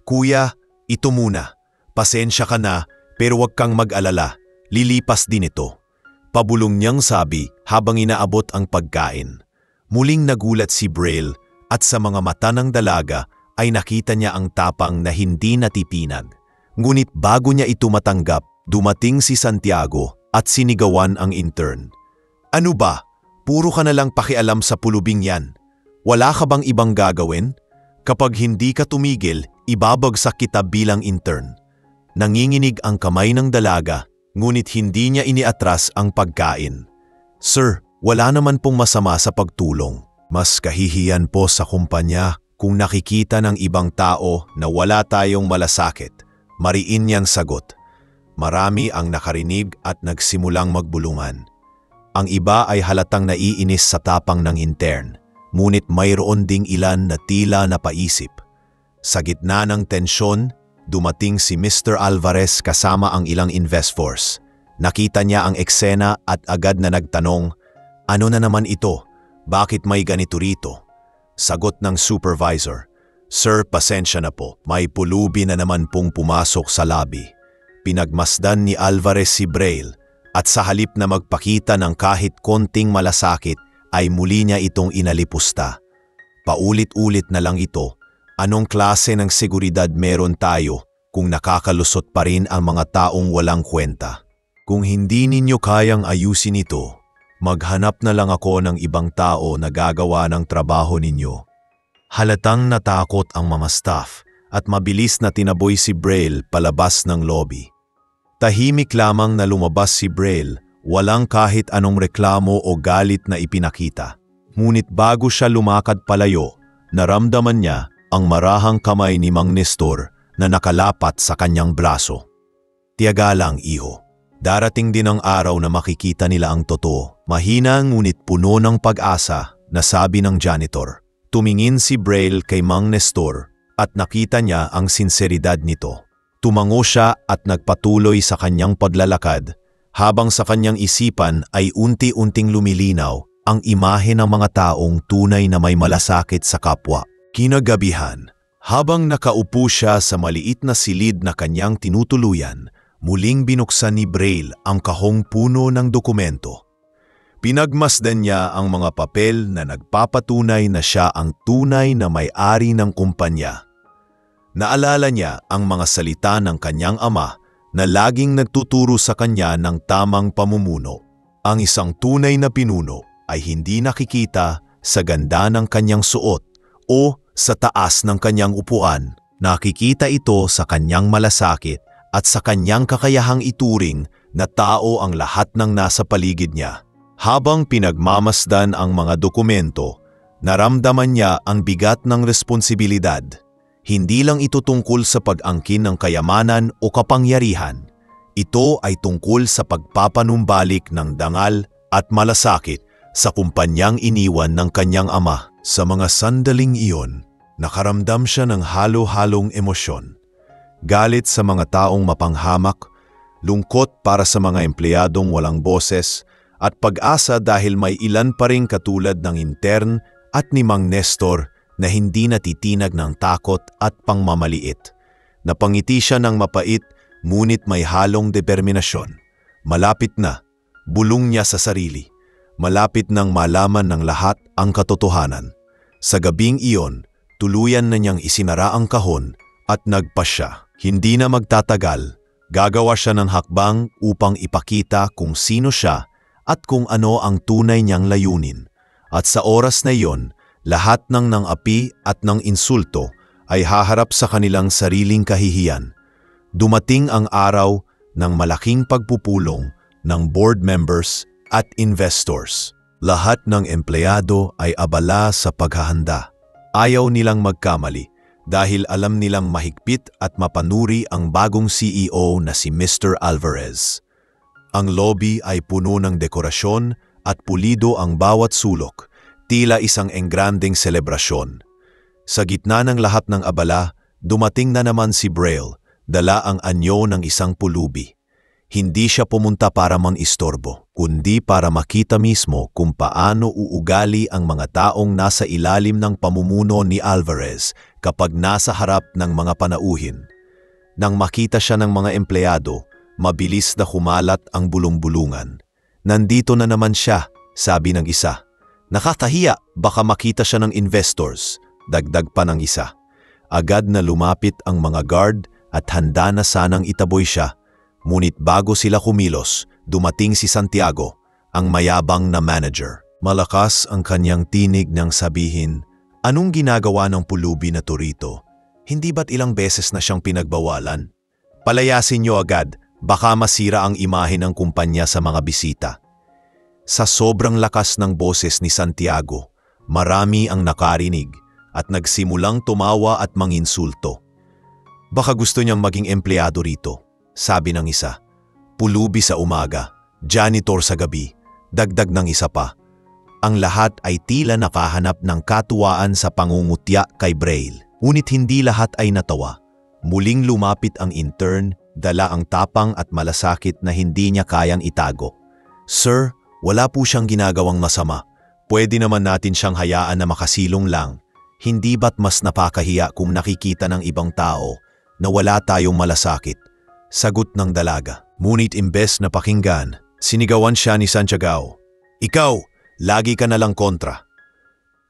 "Kuya, ito muna. Pasensya ka na, pero huwag kang mag-alala. Lilipas din ito." Pabulong niyang sabi habang inaabot ang pagkain. Muling nagulat si Braille at sa mga mata ng dalaga ay nakita niya ang tapang na hindi natipinag. Ngunit bago niya ito matanggap, dumating si Santiago at sinigawan ang intern. "Ano ba? Puro ka na lang pakialam sa pulubing yan. Wala ka bang ibang gagawin? Kapag hindi ka tumigil, ibabagsak kita bilang intern." Nanginginig ang kamay ng dalaga, ngunit hindi niya iniatras ang pagkain. "Sir, wala naman pong masama sa pagtulong. Mas kahihiyan po sa kumpanya kung nakikita ng ibang tao na wala tayong malasakit." Mariin niyang sagot. Marami ang nakarinig at nagsimulang magbulungan. Ang iba ay halatang naiinis sa tapang ng intern, ngunit mayroon ding ilan na tila napaisip. Sa gitna ng tensyon, dumating si Mr. Alvarez kasama ang ilang investors. Nakita niya ang eksena at agad na nagtanong, "Ano na naman ito? Bakit may ganito rito?" Sagot ng supervisor, Sir, pasensya na po. May pulubi na naman pong pumasok sa lobby. Pinagmasdan ni Alvarez si Braille at sa halip na magpakita ng kahit konting malasakit ay muli niya itong inalipusta. Paulit-ulit na lang ito. Anong klase ng seguridad meron tayo kung nakakalusot pa rin ang mga taong walang kwenta? Kung hindi ninyo kayang ayusin ito, maghanap na lang ako ng ibang tao na gagawa ng trabaho ninyo. Halatang natakot ang mga staff at mabilis na tinaboy si Braille palabas ng lobby. Tahimik lamang na lumabas si Braille, walang kahit anong reklamo o galit na ipinakita. Ngunit bago siya lumakad palayo, naramdaman niya ang marahang kamay ni Mang Nestor na nakalapat sa kanyang braso. Tiyaga lang, iho. Darating din ang araw na makikita nila ang totoo. Mahina ngunit puno ng pag-asa na sabi ng janitor. Tumingin si Braille kay Mang Nestor at nakita niya ang sinseridad nito. Tumango siya at nagpatuloy sa kanyang paglalakad habang sa kanyang isipan ay unti-unting lumilinaw ang imahe ng mga taong tunay na may malasakit sa kapwa. Kinagabihan, habang nakaupo siya sa maliit na silid na kanyang tinutuluyan, muling binuksan ni Braille ang kahong puno ng dokumento. Pinagmasdan niya ang mga papel na nagpapatunay na siya ang tunay na may-ari ng kumpanya. Naalala niya ang mga salita ng kanyang ama na laging nagtuturo sa kanya ng tamang pamumuno. Ang isang tunay na pinuno ay hindi nakikita sa ganda ng kanyang suot o sa taas ng kanyang upuan. Nakikita ito sa kanyang malasakit at sa kanyang kakayahang ituring na tao ang lahat ng nasa paligid niya. Habang pinagmamasdan ang mga dokumento, naramdaman niya ang bigat ng responsibilidad. Hindi lang ito tungkol sa pag-angkin ng kayamanan o kapangyarihan. Ito ay tungkol sa pagpapanumbalik ng dangal at malasakit sa kumpanyang iniwan ng kanyang ama. Sa mga sandaling iyon, nakaramdam siya ng halo-halong emosyon. Galit sa mga taong mapanghamak, lungkot para sa mga empleyadong walang boses, at pag-asa dahil may ilan pa ring katulad ng intern at ni Mang Nestor na hindi natitinag ng takot at pangmamaliit. Napangiti siya ng mapait, ngunit may halong determinasyon. Malapit na, bulong niya sa sarili. Malapit nang malaman ng lahat ang katotohanan. Sa gabing iyon, tuluyan na niyang isinara ang kahon at nagpasya. Hindi na magtatagal, gagawa siya ng hakbang upang ipakita kung sino siya at kung ano ang tunay niyang layunin. At sa oras na iyon, lahat ng api at ng insulto ay haharap sa kanilang sariling kahihiyan. Dumating ang araw ng malaking pagpupulong ng board members at investors. Lahat ng empleyado ay abala sa paghahanda. Ayaw nilang magkamali dahil alam nilang mahigpit at mapanuri ang bagong CEO na si Mr. Alvarez. Ang lobby ay puno ng dekorasyon at pulido ang bawat sulok, tila isang engranding selebrasyon. Sa gitna ng lahat ng abala, dumating na naman si Braille, dala ang anyo ng isang pulubi. Hindi siya pumunta para mang-istorbo, kundi para makita mismo kung paano uugali ang mga taong nasa ilalim ng pamumuno ni Alvarez kapag nasa harap ng mga panauhin. Nang makita siya ng mga empleyado, mabilis na kumalat ang bulong-bulungan. Nandito na naman siya, sabi ng isa. Nakakahiya, baka makita siya ng investors, dagdag pa ng isa. Agad na lumapit ang mga guard at handa na sanang itaboy siya. Ngunit bago sila kumilos, dumating si Santiago, ang mayabang na manager. Malakas ang kanyang tinig nang sabihin, "Anong ginagawa ng pulubi na to rito? Hindi ba't ilang beses na siyang pinagbawalan? Palayasin niyo agad, baka masira ang imahe ng kumpanya sa mga bisita." Sa sobrang lakas ng boses ni Santiago, marami ang nakarinig at nagsimulang tumawa at manginsulto. "Baka gusto niyang maging empleyado rito," sabi ng isa. "Pulubi sa umaga, janitor sa gabi," dagdag ng isa pa. Ang lahat ay tila nakahanap ng katuwaan sa pangungutya kay Braille. Ngunit hindi lahat ay natawa. Muling lumapit ang intern, dala ang tapang at malasakit na hindi niya kayang itago. "Sir, wala po siyang ginagawang masama. Pwede naman natin siyang hayaan na makasilong lang. Hindi ba't mas napakahiya kung nakikita ng ibang tao na wala tayong malasakit? Sagot ng dalaga. Ngunit imbes na pakinggan, sinigawan siya ni Santiago. Ikaw, lagi ka nalang kontra.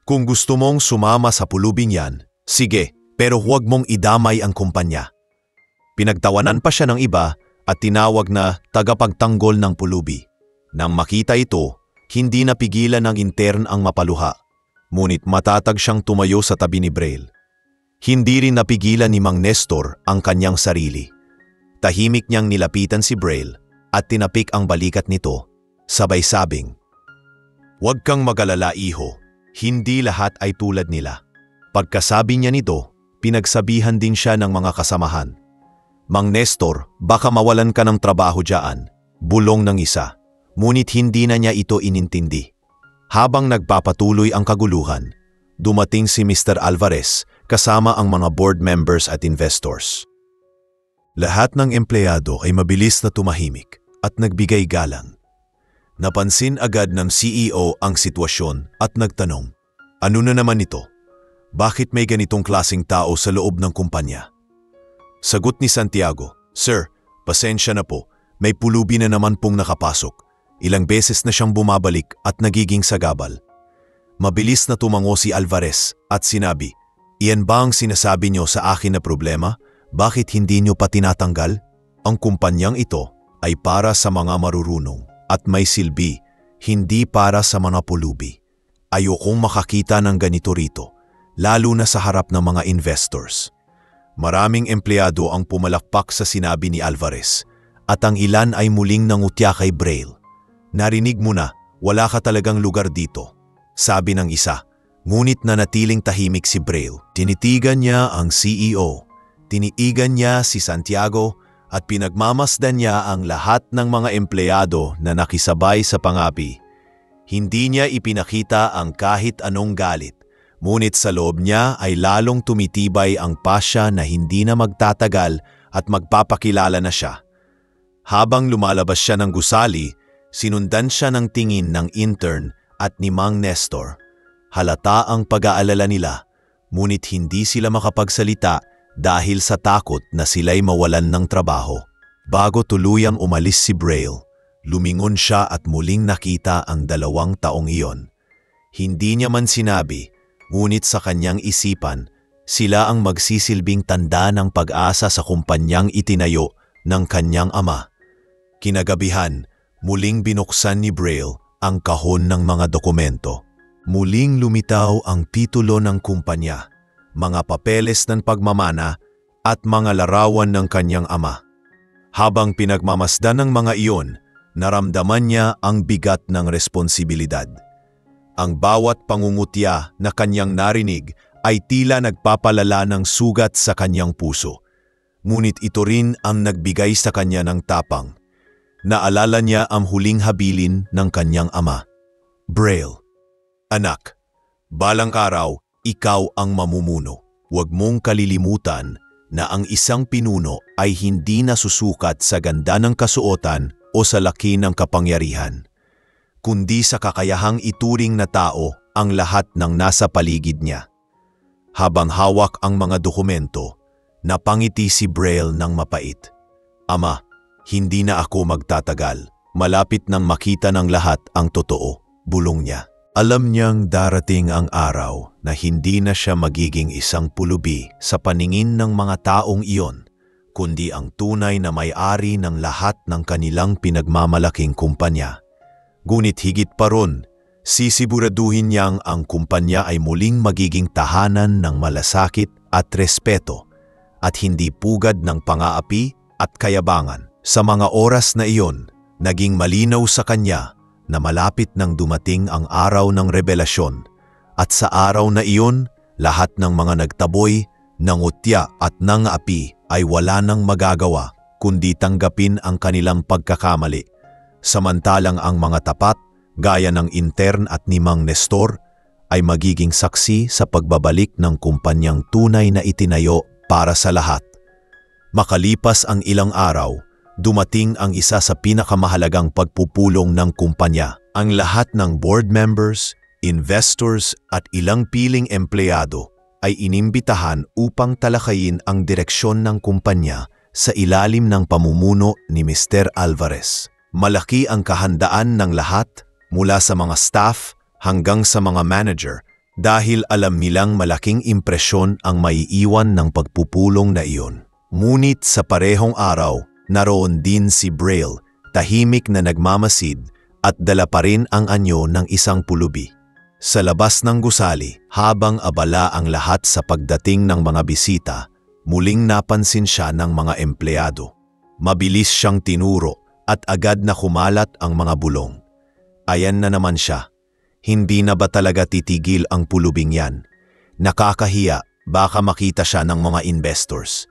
Kung gusto mong sumama sa pulubing yan, sige, pero huwag mong idamay ang kumpanya. Pinagtawanan pa siya ng iba at tinawag na tagapagtanggol ng pulubi. Nang makita ito, hindi napigilan ng intern ang mapaluha. Ngunit matatag siyang tumayo sa tabi ni Braille. Hindi rin napigilan ni Mang Nestor ang kanyang sarili. Tahimik niyang nilapitan si Braille at tinapik ang balikat nito, sabay sabing, "Huwag kang mag-alala, iho. Hindi lahat ay tulad nila." Pagkasabi niya nito, pinagsabihan din siya ng mga kasamahan. "Mang Nestor, baka mawalan ka ng trabaho dyan," bulong ng isa. Ngunit hindi na niya ito inintindi. Habang nagpapatuloy ang kaguluhan, dumating si Mr. Alvarez kasama ang mga board members at investors. Lahat ng empleyado ay mabilis na tumahimik at nagbigay galang. Napansin agad ng CEO ang sitwasyon at nagtanong, "Ano na naman ito? Bakit may ganitong klaseng tao sa loob ng kumpanya?" Sagot ni Santiago, "Sir, pasensya na po, may pulubi na naman pong nakapasok. Ilang beses na siyang bumabalik at nagiging sagabal." Mabilis na tumango si Alvarez at sinabi, "Iyan ba ang sinasabi niyo sa akin na problema? Bakit hindi niyo pa tinatanggal? Ang kumpanyang ito ay para sa mga marurunong at may silbi, hindi para sa mga pulubi. Ayokong makakita ng ganito rito, lalo na sa harap ng mga investors." Maraming empleyado ang pumalakpak sa sinabi ni Alvarez at ang ilan ay muling nangutya kay Braille. "Narinig mo na, wala ka talagang lugar dito," sabi ng isa. Ngunit nanatiling tahimik si Braille. Tinitigan niya ang CEO, tiniigan niya si Santiago at pinagmamasdan niya ang lahat ng mga empleyado na nakisabay sa pangapi. Hindi niya ipinakita ang kahit anong galit, ngunit sa loob niya ay lalong tumitibay ang pasya na hindi na magtatagal at magpapakilala na siya. Habang lumalabas siya ng gusali, sinundan siya ng tingin ng intern at ni Mang Nestor. Halata ang pag-aalala nila, ngunit hindi sila makapagsalita dahil sa takot na sila'y mawalan ng trabaho. Bago tuluyang umalis si Braille, lumingon siya at muling nakita ang 2 taong iyon. Hindi niya man sinabi, ngunit sa kanyang isipan, sila ang magsisilbing tanda ng pag-asa sa kumpanyang itinayo ng kanyang ama. Kinagabihan, muling binuksan ni Braille ang kahon ng mga dokumento. Muling lumitaw ang titulo ng kumpanya, mga papeles ng pagmamana at mga larawan ng kanyang ama. Habang pinagmamasdan ng mga iyon, naramdaman niya ang bigat ng responsibilidad. Ang bawat pangungutya na kanyang narinig ay tila nagpapalala ng sugat sa kanyang puso. Ngunit ito rin ang nagbigay sa kanya ng tapang. Naalala niya ang huling habilin ng kanyang ama. "Braille, anak, balang araw, ikaw ang mamumuno. Huwag mong kalilimutan na ang isang pinuno ay hindi nasusukat sa ganda ng kasuotan o sa laki ng kapangyarihan, kundi sa kakayahang ituring na tao ang lahat ng nasa paligid niya." Habang hawak ang mga dokumento, napangiti si Braille ng mapait. "Ama, hindi na ako magtatagal. Malapit nang makita ng lahat ang totoo," bulong niya. Alam niyang darating ang araw na hindi na siya magiging isang pulubi sa paningin ng mga taong iyon, kundi ang tunay na may-ari ng lahat ng kanilang pinagmamalaking kumpanya. Ngunit higit pa ron, sisiguraduhin niyang ang kumpanya ay muling magiging tahanan ng malasakit at respeto at hindi pugad ng pang-aapi at kayabangan. Sa mga oras na iyon, naging malinaw sa kanya na malapit nang dumating ang araw ng rebelasyon, at sa araw na iyon, lahat ng mga nagtaboy, nangutya at nangaapi ay wala nang magagawa kundi tanggapin ang kanilang pagkakamali. Samantalang ang mga tapat, gaya ng intern at ni Mang Nestor, ay magiging saksi sa pagbabalik ng kumpanyang tunay na itinayo para sa lahat. Makalipas ang ilang araw, dumating ang isa sa pinakamahalagang pagpupulong ng kumpanya. Ang lahat ng board members, investors at ilang piling empleyado ay inimbitahan upang talakayin ang direksyon ng kumpanya sa ilalim ng pamumuno ni Mr. Alvarez. Malaki ang kahandaan ng lahat mula sa mga staff hanggang sa mga manager dahil alam nilang malaking impresyon ang maiiwan ng pagpupulong na iyon. Ngunit sa parehong araw, naroon din si Braille, tahimik na nagmamasid at dala pa rin ang anyo ng isang pulubi. Sa labas ng gusali, habang abala ang lahat sa pagdating ng mga bisita, muling napansin siya ng mga empleyado. Mabilis siyang tinuro at agad na kumalat ang mga bulong. Ayan na naman siya. Hindi na ba talaga titigil ang pulubing yan? Nakakahiya, baka makita siya ng mga investors.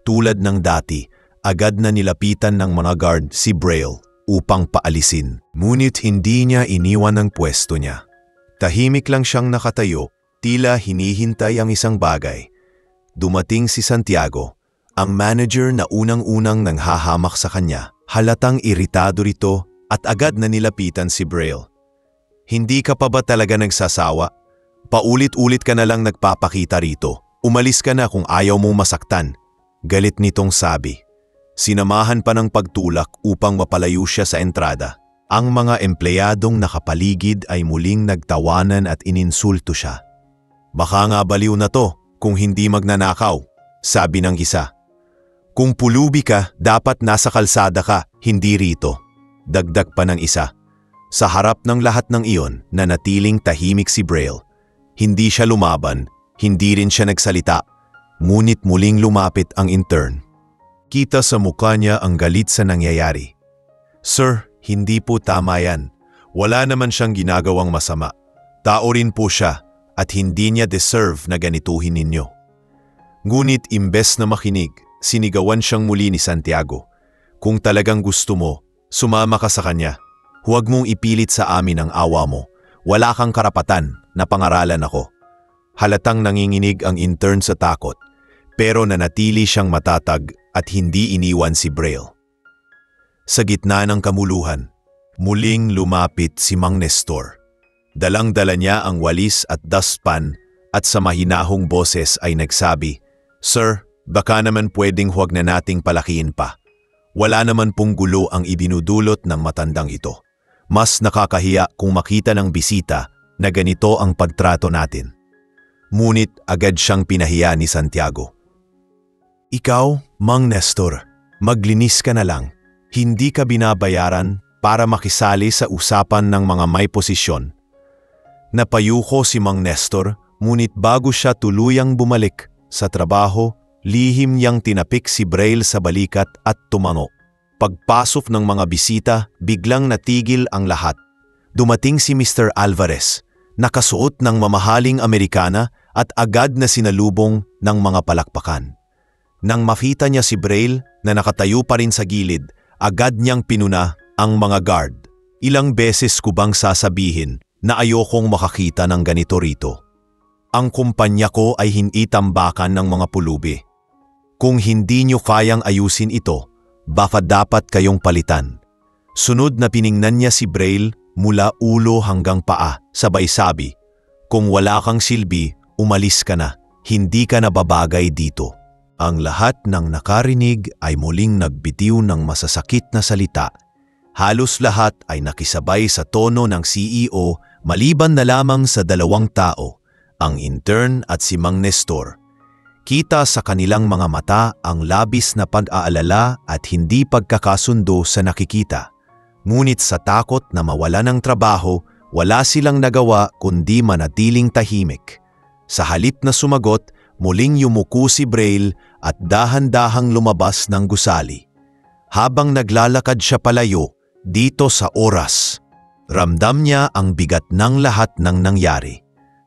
Tulad ng dati, agad na nilapitan ng mga guard si Braille upang paalisin. Ngunit hindi niya iniwan ang pwesto niya. Tahimik lang siyang nakatayo, tila hinihintay ang isang bagay. Dumating si Santiago, ang manager na unang-unang nanghahamak sa kanya. Halatang iritado rito at agad na nilapitan si Braille. Hindi ka pa ba talaga nagsasawa? Paulit-ulit ka na lang nagpapakita rito. Umalis ka na kung ayaw mong masaktan. Galit nitong sabi. Sinamahan pa ng pagtulak upang mapalayo siya sa entrada. Ang mga empleyadong nakapaligid ay muling nagtawanan at ininsulto siya. Baka nga baliw na to kung hindi magnanakaw, sabi ng isa. Kung pulubi ka, dapat nasa kalsada ka, hindi rito. Dagdag pa ng isa. Sa harap ng lahat ng iyon, nanatiling tahimik si Braille. Hindi siya lumaban, hindi rin siya nagsalita, ngunit muling lumapit ang intern. Kita sa mukha niya ang galit sa nangyayari. Sir, hindi po tama yan. Wala naman siyang ginagawang masama. Tao rin po siya at hindi niya deserve na ganituhin ninyo. Ngunit imbes na makinig, sinigawan siyang muli ni Santiago. Kung talagang gusto mo, sumama ka sa kanya. Huwag mong ipilit sa amin ang awa mo. Wala kang karapatan na pangaralan ako. Halatang nanginginig ang intern sa takot, pero nanatili siyang matatag at hindi iniwan si Braille. Sa gitna ng kamuluhan, muling lumapit si Mang Nestor. Dalang-dala niya ang walis at dustpan at sa mahinahong boses ay nagsabi, Sir, baka naman pwedeng huwag na nating palakiin pa. Wala naman pong gulo ang ibinudulot ng matandang ito. Mas nakakahiya kung makita ng bisita na ganito ang pagtrato natin. Ngunit agad siyang pinahiya ni Santiago. Ikaw, Mang Nestor, maglinis ka na lang. Hindi ka binabayaran para makisali sa usapan ng mga may posisyon. Napayuko si Mang Nestor, ngunit bago siya tuluyang bumalik sa trabaho, lihim niyang tinapik si Braille sa balikat at tumango. Pagpasok ng mga bisita, biglang natigil ang lahat. Dumating si Mr. Alvarez, nakasuot ng mamahaling Amerikana at agad na sinalubong ng mga palakpakan. Nang makita niya si Braille na nakatayo pa rin sa gilid, agad niyang pinuna ang mga guard. Ilang beses ko bang sasabihin na ayokong makakita ng ganito rito? Ang kumpanya ko ay hindi tambakan ng mga pulubi. Kung hindi niyo kayang ayusin ito, baka dapat kayong palitan. Sunod na piningnan niya si Braille mula ulo hanggang paa, sabay sabi, kung wala kang silbi, umalis ka na, hindi ka nababagay dito. Ang lahat ng nakarinig ay muling nagbitiw ng masasakit na salita. Halos lahat ay nakisabay sa tono ng CEO maliban na lamang sa dalawang tao, ang intern at si Mang Nestor. Kita sa kanilang mga mata ang labis na pag-aalala at hindi pagkakasundo sa nakikita. Ngunit sa takot na mawala ng trabaho, wala silang nagawa kundi manatiling tahimik. Sa halip na sumagot, muling yumuko si Braille at dahan-dahang lumabas ng gusali. Habang naglalakad siya palayo, dito sa oras, ramdam niya ang bigat ng lahat ng nangyari.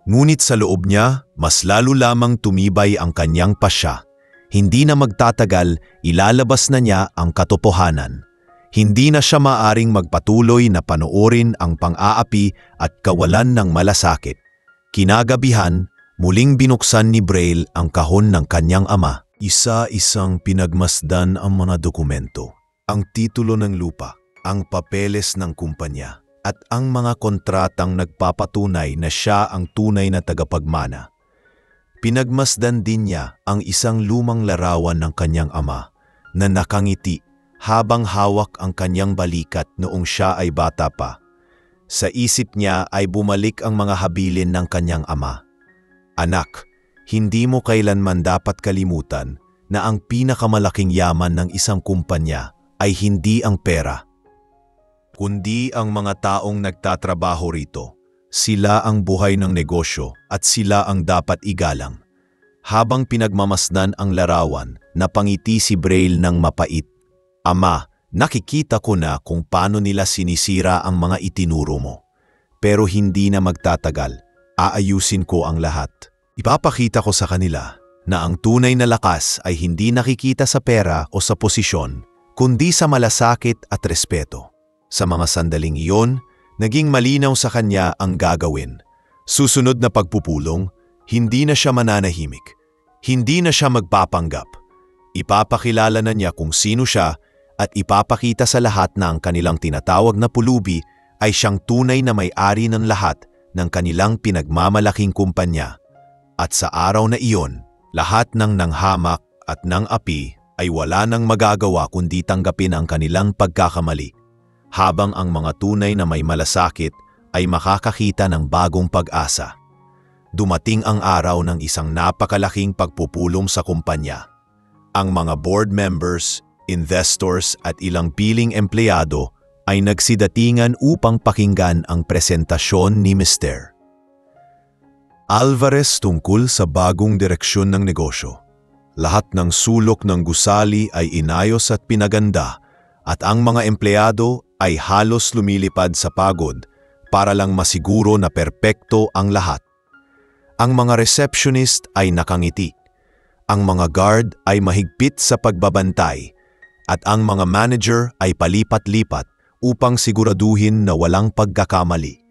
Ngunit sa loob niya, mas lalo lamang tumibay ang kanyang pasya. Hindi na magtatagal, ilalabas na niya ang katotohanan. Hindi na siya maaring magpatuloy na panoorin ang pang-aapi at kawalan ng malasakit. Kinagabihan, muling binuksan ni Braille ang kahon ng kanyang ama. Isa-isang pinagmasdan ang mga dokumento, ang titulo ng lupa, ang papeles ng kumpanya, at ang mga kontratang nagpapatunay na siya ang tunay na tagapagmana. Pinagmasdan din niya ang isang lumang larawan ng kanyang ama na nakangiti habang hawak ang kanyang balikat noong siya ay bata pa. Sa isip niya ay bumalik ang mga habilin ng kanyang ama. Anak, hindi mo kailanman dapat kalimutan na ang pinakamalaking yaman ng isang kumpanya ay hindi ang pera, kundi ang mga taong nagtatrabaho rito. Sila ang buhay ng negosyo at sila ang dapat igalang. Habang pinagmamasdan ang larawan, napangiti si Braille ng mapait. Ama, nakikita ko na kung paano nila sinisira ang mga itinuro mo. Pero hindi na magtatagal. Aayusin ko ang lahat. Ipapakita ko sa kanila na ang tunay na lakas ay hindi nakikita sa pera o sa posisyon, kundi sa malasakit at respeto. Sa mga sandaling iyon, naging malinaw sa kanya ang gagawin. Susunod na pagpupulong, hindi na siya mananahimik. Hindi na siya magpapanggap. Ipapakilala na niya kung sino siya at ipapakita sa lahat na ang kanilang tinatawag na pulubi ay siyang tunay na may-ari ng lahat ng kanilang pinagmamalaking kumpanya. At sa araw na iyon, lahat ng nanghamak at ng api ay wala nang magagawa kundi tanggapin ang kanilang pagkakamali, habang ang mga tunay na may malasakit ay makakakita ng bagong pag-asa. Dumating ang araw ng isang napakalaking pagpupulong sa kumpanya. Ang mga board members, investors at ilang piling empleyado ay nagsidatingan upang pakinggan ang presentasyon ni Mr. Alvarez tungkol sa bagong direksyon ng negosyo. Lahat ng sulok ng gusali ay inayos at pinaganda at ang mga empleyado ay halos lumilipad sa pagod para lang masiguro na perpekto ang lahat. Ang mga receptionist ay nakangiti, ang mga guard ay mahigpit sa pagbabantay at ang mga manager ay palipat-lipat upang siguraduhin na walang pagkakamali.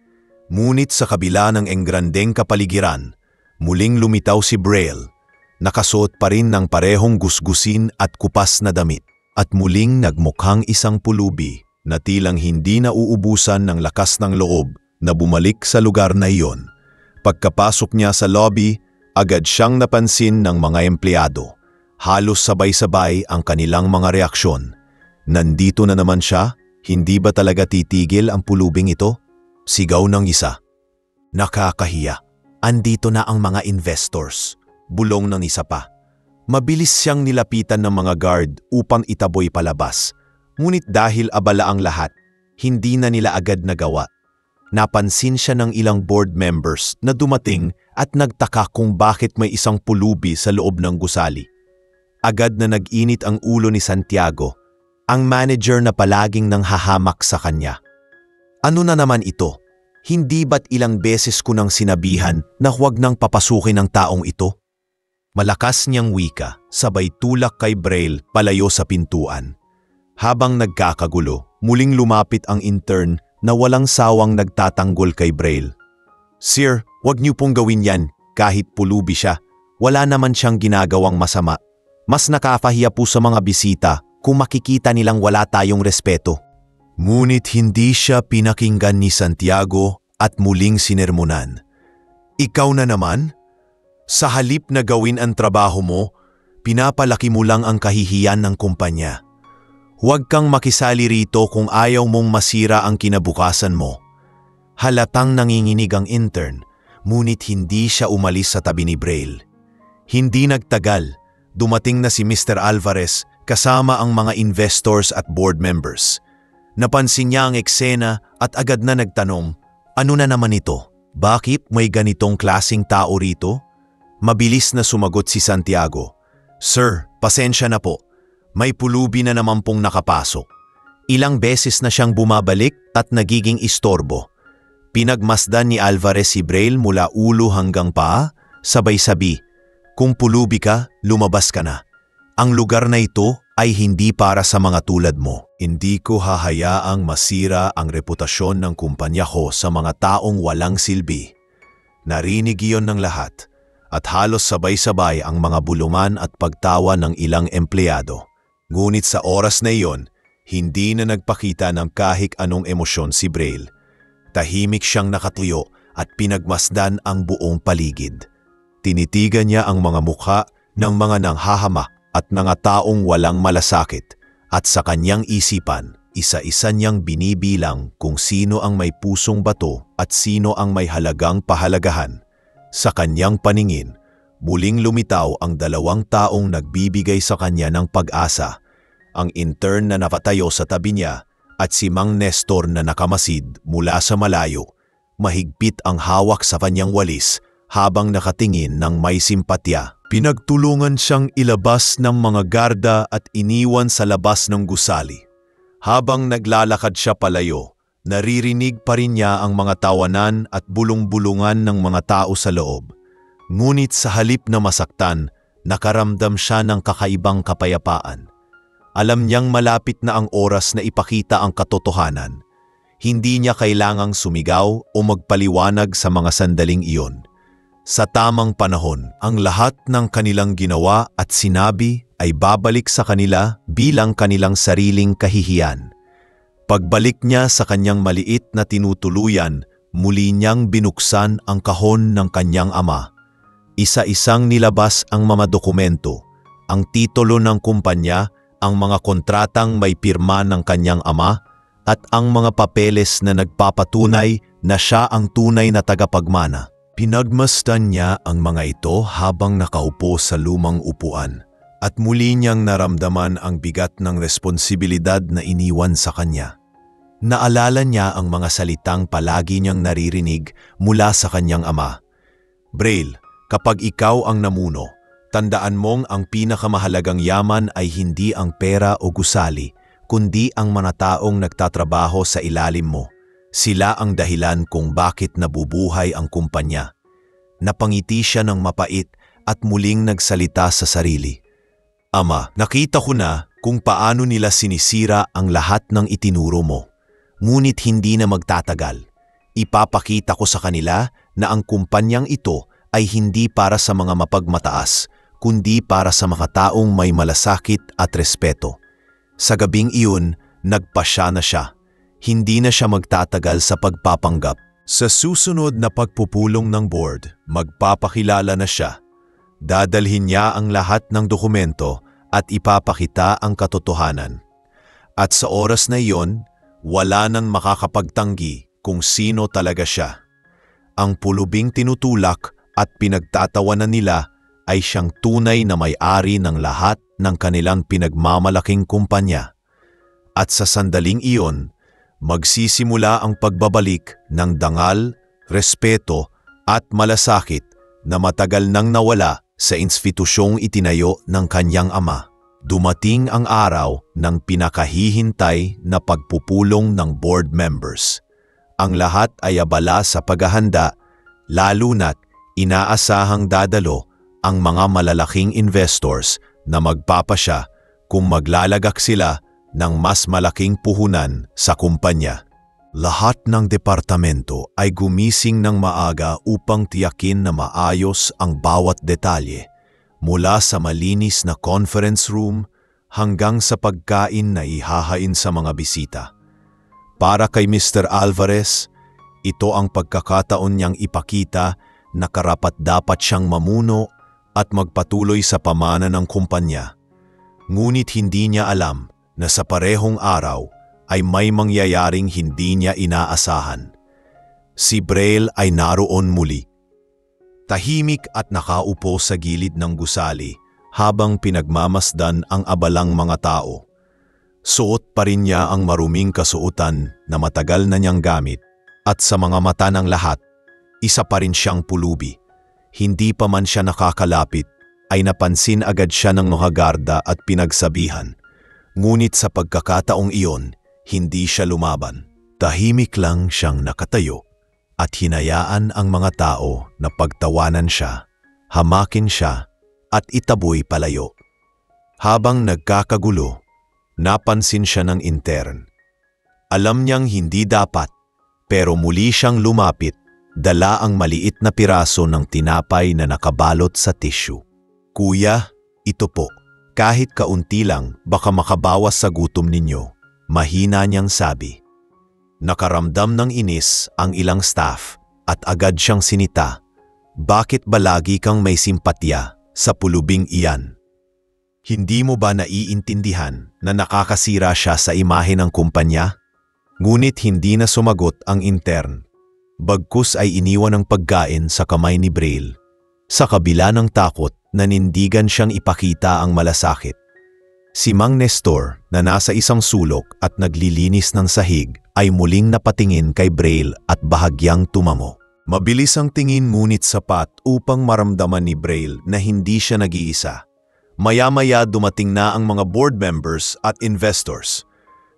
Ngunit sa kabila ng engrandeng kapaligiran, muling lumitaw si Braille. Nakasuot pa rin ng parehong gusgusin at kupas na damit at muling nagmukhang isang pulubi na tilang hindi nauubusan ng lakas ng loob na bumalik sa lugar na iyon. Pagkapasok niya sa lobby, agad siyang napansin ng mga empleyado. Halos sabay-sabay ang kanilang mga reaksyon. Nandito na naman siya? Hindi ba talaga titigil ang pulubing ito? Sigaw ng isa. Nakakahiya. Andito na ang mga investors. Bulong ng isa pa. Mabilis siyang nilapitan ng mga guard upang itaboy palabas. Ngunit dahil abala ang lahat, hindi na nila agad nagawa. Napansin siya ng ilang board members na dumating at nagtaka kung bakit may isang pulubi sa loob ng gusali. Agad na nag-init ang ulo ni Santiago, ang manager na palaging nanghahamak sa kanya. Ano na naman ito? Hindi ba't ilang beses ko nang sinabihan na huwag nang papasukin ang taong ito? Malakas niyang wika, sabay tulak kay Braille palayo sa pintuan. Habang nagkakagulo, muling lumapit ang intern na walang sawang nagtatanggol kay Braille. Sir, huwag niyo pong gawin yan kahit pulubi siya. Wala naman siyang ginagawang masama. Mas nakakahiya po sa mga bisita kung makikita nilang wala tayong respeto. Ngunit hindi siya pinakinggan ni Santiago at muling sinermonan. Ikaw na naman? Sa halip na gawin ang trabaho mo, pinapalaki mo lang ang kahihiyan ng kumpanya. Huwag kang makisali rito kung ayaw mong masira ang kinabukasan mo. Halatang nanginginig ang intern, ngunit hindi siya umalis sa tabi ni Braille. Hindi nagtagal, dumating na si Mr. Alvarez kasama ang mga investors at board members. Napansin niya ang eksena at agad na nagtanong, ano na naman ito? Bakit may ganitong klasing tao rito? Mabilis na sumagot si Santiago. Sir, pasensya na po. May pulubi na naman pong nakapasok. Ilang beses na siyang bumabalik at nagiging istorbo. Pinagmasdan ni Alvarez si Braille mula ulo hanggang paa, sabay-sabi, kung pulubi ka, lumabas ka na. Ang lugar na ito ay hindi para sa mga tulad mo. Hindi ko hahayaang masira ang reputasyon ng kumpanya ko sa mga taong walang silbi. Narinig iyon ng lahat at halos sabay-sabay ang mga buluman at pagtawa ng ilang empleyado. Ngunit sa oras na iyon, hindi na nagpakita ng kahit anong emosyon si Braille. Tahimik siyang nakatuyo at pinagmasdan ang buong paligid. Tinitigan niya ang mga mukha ng mga nanghahamak at mga taong walang malasakit at sa kanyang isipan, isa-isa niyang binibilang kung sino ang may pusong bato at sino ang may halagang pahalagahan. Sa kanyang paningin, muling lumitaw ang dalawang taong nagbibigay sa kanya ng pag-asa, ang intern na napatayo sa tabi niya at si Mang Nestor na nakamasid mula sa malayo. Mahigpit ang hawak sa kanyang walis habang nakatingin ng may simpatya. Pinagtulungan siyang ilabas ng mga garda at iniwan sa labas ng gusali. Habang naglalakad siya palayo, naririnig pa rin niya ang mga tawanan at bulong-bulungan ng mga tao sa loob. Ngunit sa halip na masaktan, nakaramdam siya ng kakaibang kapayapaan. Alam niyang malapit na ang oras na ipakita ang katotohanan. Hindi niya kailangang sumigaw o magpaliwanag sa mga sandaling iyon. Sa tamang panahon, ang lahat ng kanilang ginawa at sinabi ay babalik sa kanila bilang kanilang sariling kahihiyan. Pagbalik niya sa kanyang maliit na tinutuluyan, muli niyang binuksan ang kahon ng kanyang ama. Isa-isang nilabas ang mga dokumento, ang titulo ng kumpanya, ang mga kontratang may pirma ng kanyang ama, at ang mga papeles na nagpapatunay na siya ang tunay na tagapagmana. Pinagmasdan niya ang mga ito habang nakaupo sa lumang upuan at muli niyang naramdaman ang bigat ng responsibilidad na iniwan sa kanya. Naalala niya ang mga salitang palagi niyang naririnig mula sa kanyang ama. Braille, kapag ikaw ang namuno, tandaan mong ang pinakamahalagang yaman ay hindi ang pera o gusali, kundi ang mga taong nagtatrabaho sa ilalim mo. Sila ang dahilan kung bakit nabubuhay ang kumpanya. Napangiti siya ng mapait at muling nagsalita sa sarili. Ama, nakita ko na kung paano nila sinisira ang lahat ng itinuro mo. Ngunit hindi na magtatagal. Ipapakita ko sa kanila na ang kumpanyang ito ay hindi para sa mga mapagmataas, kundi para sa mga taong may malasakit at respeto. Sa gabing iyon, nagpasya na siya. Hindi na siya magtatagal sa pagpapanggap. Sa susunod na pagpupulong ng board, magpapakilala na siya. Dadalhin niya ang lahat ng dokumento at ipapakita ang katotohanan. At sa oras na iyon, wala nang makakapagtanggi kung sino talaga siya. Ang pulubing tinutulak at pinagtatawanan nila ay siyang tunay na may-ari ng lahat ng kanilang pinagmamalaking kumpanya. At sa sandaling iyon, magsisimula ang pagbabalik ng dangal, respeto at malasakit na matagal nang nawala sa institusyong itinayo ng kanyang ama. Dumating ang araw ng pinakahihintay na pagpupulong ng board members. Ang lahat ay abala sa paghahanda, lalo na't inaasahang dadalo ang mga malalaking investors na magpapasya kung maglalagak sila ng mas malaking puhunan sa kumpanya. Lahat ng departamento ay gumising ng maaga upang tiyakin na maayos ang bawat detalye, mula sa malinis na conference room hanggang sa pagkain na ihahain sa mga bisita. Para kay Mr. Alvarez, ito ang pagkakataon niyang ipakita na karapat-dapat siyang mamuno at magpatuloy sa pamana ng kumpanya. Ngunit hindi niya alam na sa parehong araw ay may mangyayaring hindi niya inaasahan. Si Braille ay naroon muli. Tahimik at nakaupo sa gilid ng gusali habang pinagmamasdan ang abalang mga tao. Suot pa rin niya ang maruming kasuotan na matagal na niyang gamit at sa mga mata ng lahat, isa pa rin siyang pulubi. Hindi pa man siya nakakalapit, ay napansin agad siya ng mga garda at pinagsabihan. Ngunit sa pagkakataong iyon, hindi siya lumaban. Tahimik lang siyang nakatayo at hinayaan ang mga tao na pagtawanan siya, hamakin siya at itaboy palayo. Habang nagkakagulo, napansin siya ng intern. Alam niyang hindi dapat, pero muli siyang lumapit. Dala ang maliit na piraso ng tinapay na nakabalot sa tissue. Kuya, ito po. Kahit kaunti lang, baka makabawas sa gutom ninyo. Mahina niyang sabi. Nakaramdam ng inis ang ilang staff at agad siyang sinita. bakit ba lagi kang may simpatya sa pulubing iyan? Hindi mo ba naiintindihan na nakakasira siya sa imahe ng kumpanya? Ngunit hindi na sumagot ang intern. Bagkus ay iniwan ang pagkain sa kamay ni Braille. Sa kabila ng takot, nanindigan siyang ipakita ang malasakit. Si Mang Nestor na nasa isang sulok at naglilinis ng sahig ay muling napatingin kay Braille at bahagyang tumango. Mabilis ang tingin ngunit sapat upang maramdaman ni Braille na hindi siya nag-iisa. Maya-maya dumating na ang mga board members at investors.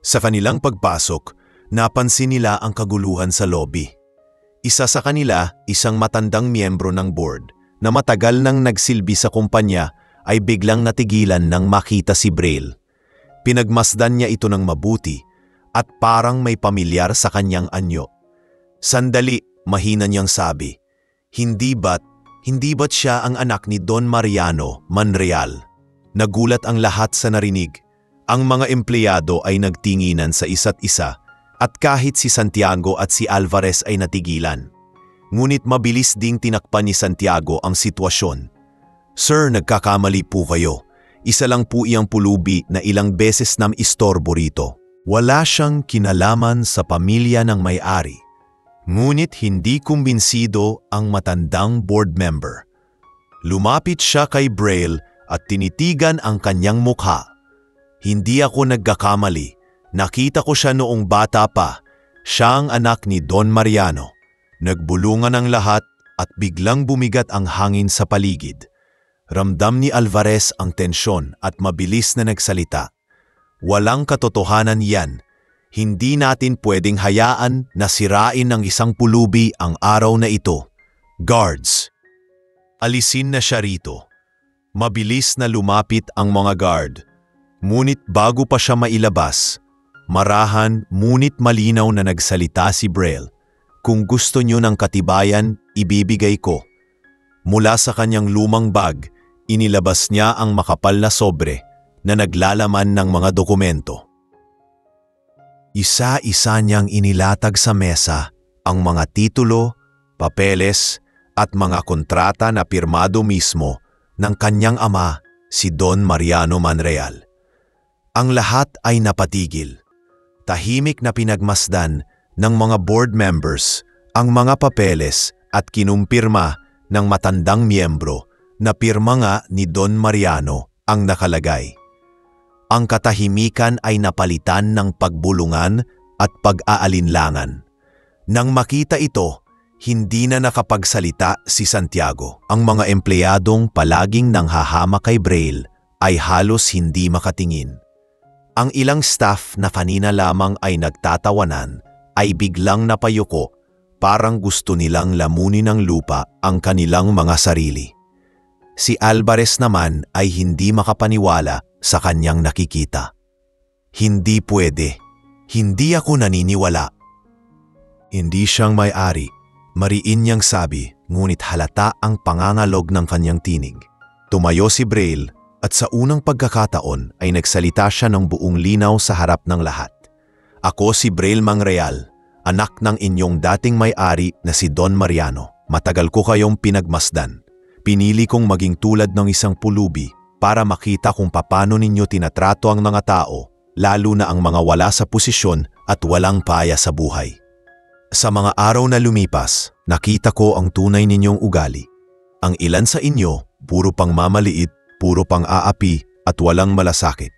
Sa kanilang pagpasok, napansin nila ang kaguluhan sa lobby. Isa sa kanila, isang matandang miyembro ng board na matagal nang nagsilbi sa kumpanya ay biglang natigilan nang makita si Braille. Pinagmasdan niya ito ng mabuti at parang may pamilyar sa kanyang anyo. Sandali, mahina niyang sabi, Hindi ba't siya ang anak ni Don Mariano Manreal? Nagulat ang lahat sa narinig. Ang mga empleyado ay nagtinginan sa isa't isa at kahit si Santiago at si Alvarez ay natigilan. Ngunit mabilis ding tinakpan ni Santiago ang sitwasyon. Sir, nagkakamali po kayo. Isa lang po iyang pulubi na ilang beses nam istorbo rito. Wala siyang kinalaman sa pamilya ng may-ari. Ngunit hindi kumbinsido ang matandang board member. Lumapit siya kay Braille at tinitigan ang kanyang mukha. Hindi ako nagkakamali. Nakita ko siya noong bata pa. Siya ang anak ni Don Mariano. Nagbulungan ang lahat at biglang bumigat ang hangin sa paligid. Ramdam ni Alvarez ang tensyon at mabilis na nagsalita. Walang katotohanan yan. Hindi natin pwedeng hayaan na sirain ng isang pulubi ang araw na ito. Guards! Alisin na siya rito. Mabilis na lumapit ang mga guard. Ngunit bago pa siya mailabas, marahan ngunit malinaw na nagsalita si Braille. Kung gusto niyo ng katibayan, ibibigay ko. Mula sa kanyang lumang bag, inilabas niya ang makapal na sobre na naglalaman ng mga dokumento. Isa-isa niyang inilatag sa mesa ang mga titulo, papeles at mga kontrata na pirmado mismo ng kanyang ama, si Don Mariano Manreal. Ang lahat ay napatigil. Tahimik na pinagmasdan ng mga board members ang mga papeles at kinumpirma ng matandang miyembro na pirma nga ni Don Mariano ang nakalagay. Ang katahimikan ay napalitan ng pagbulungan at pag-aalinlangan. Nang makita ito, hindi na nakapagsalita si Santiago. Ang mga empleyadong palaging nanghahamak kay Braille ay halos hindi makatingin. Ang ilang staff na kanina lamang ay nagtatawanan ay biglang napayuko, parang gusto nilang lamunin ng lupa ang kanilang mga sarili. Si Alvarez naman ay hindi makapaniwala sa kanyang nakikita. Hindi pwede. Hindi ako naniniwala. Hindi siyang may-ari. Mariin niyang sabi, ngunit halata ang pangangalog ng kanyang tinig. Tumayo si Braille at sa unang pagkakataon ay nagsalita siya ng buong linaw sa harap ng lahat. Ako si Braille Manreal, anak ng inyong dating may-ari na si Don Mariano. Matagal ko kayong pinagmasdan. Pinili kong maging tulad ng isang pulubi para makita kung paano ninyo tinatrato ang mga tao, lalo na ang mga wala sa posisyon at walang paya sa buhay. Sa mga araw na lumipas, nakita ko ang tunay ninyong ugali. Ang ilan sa inyo, puro pang mamaliit, puro pang aapi at walang malasakit.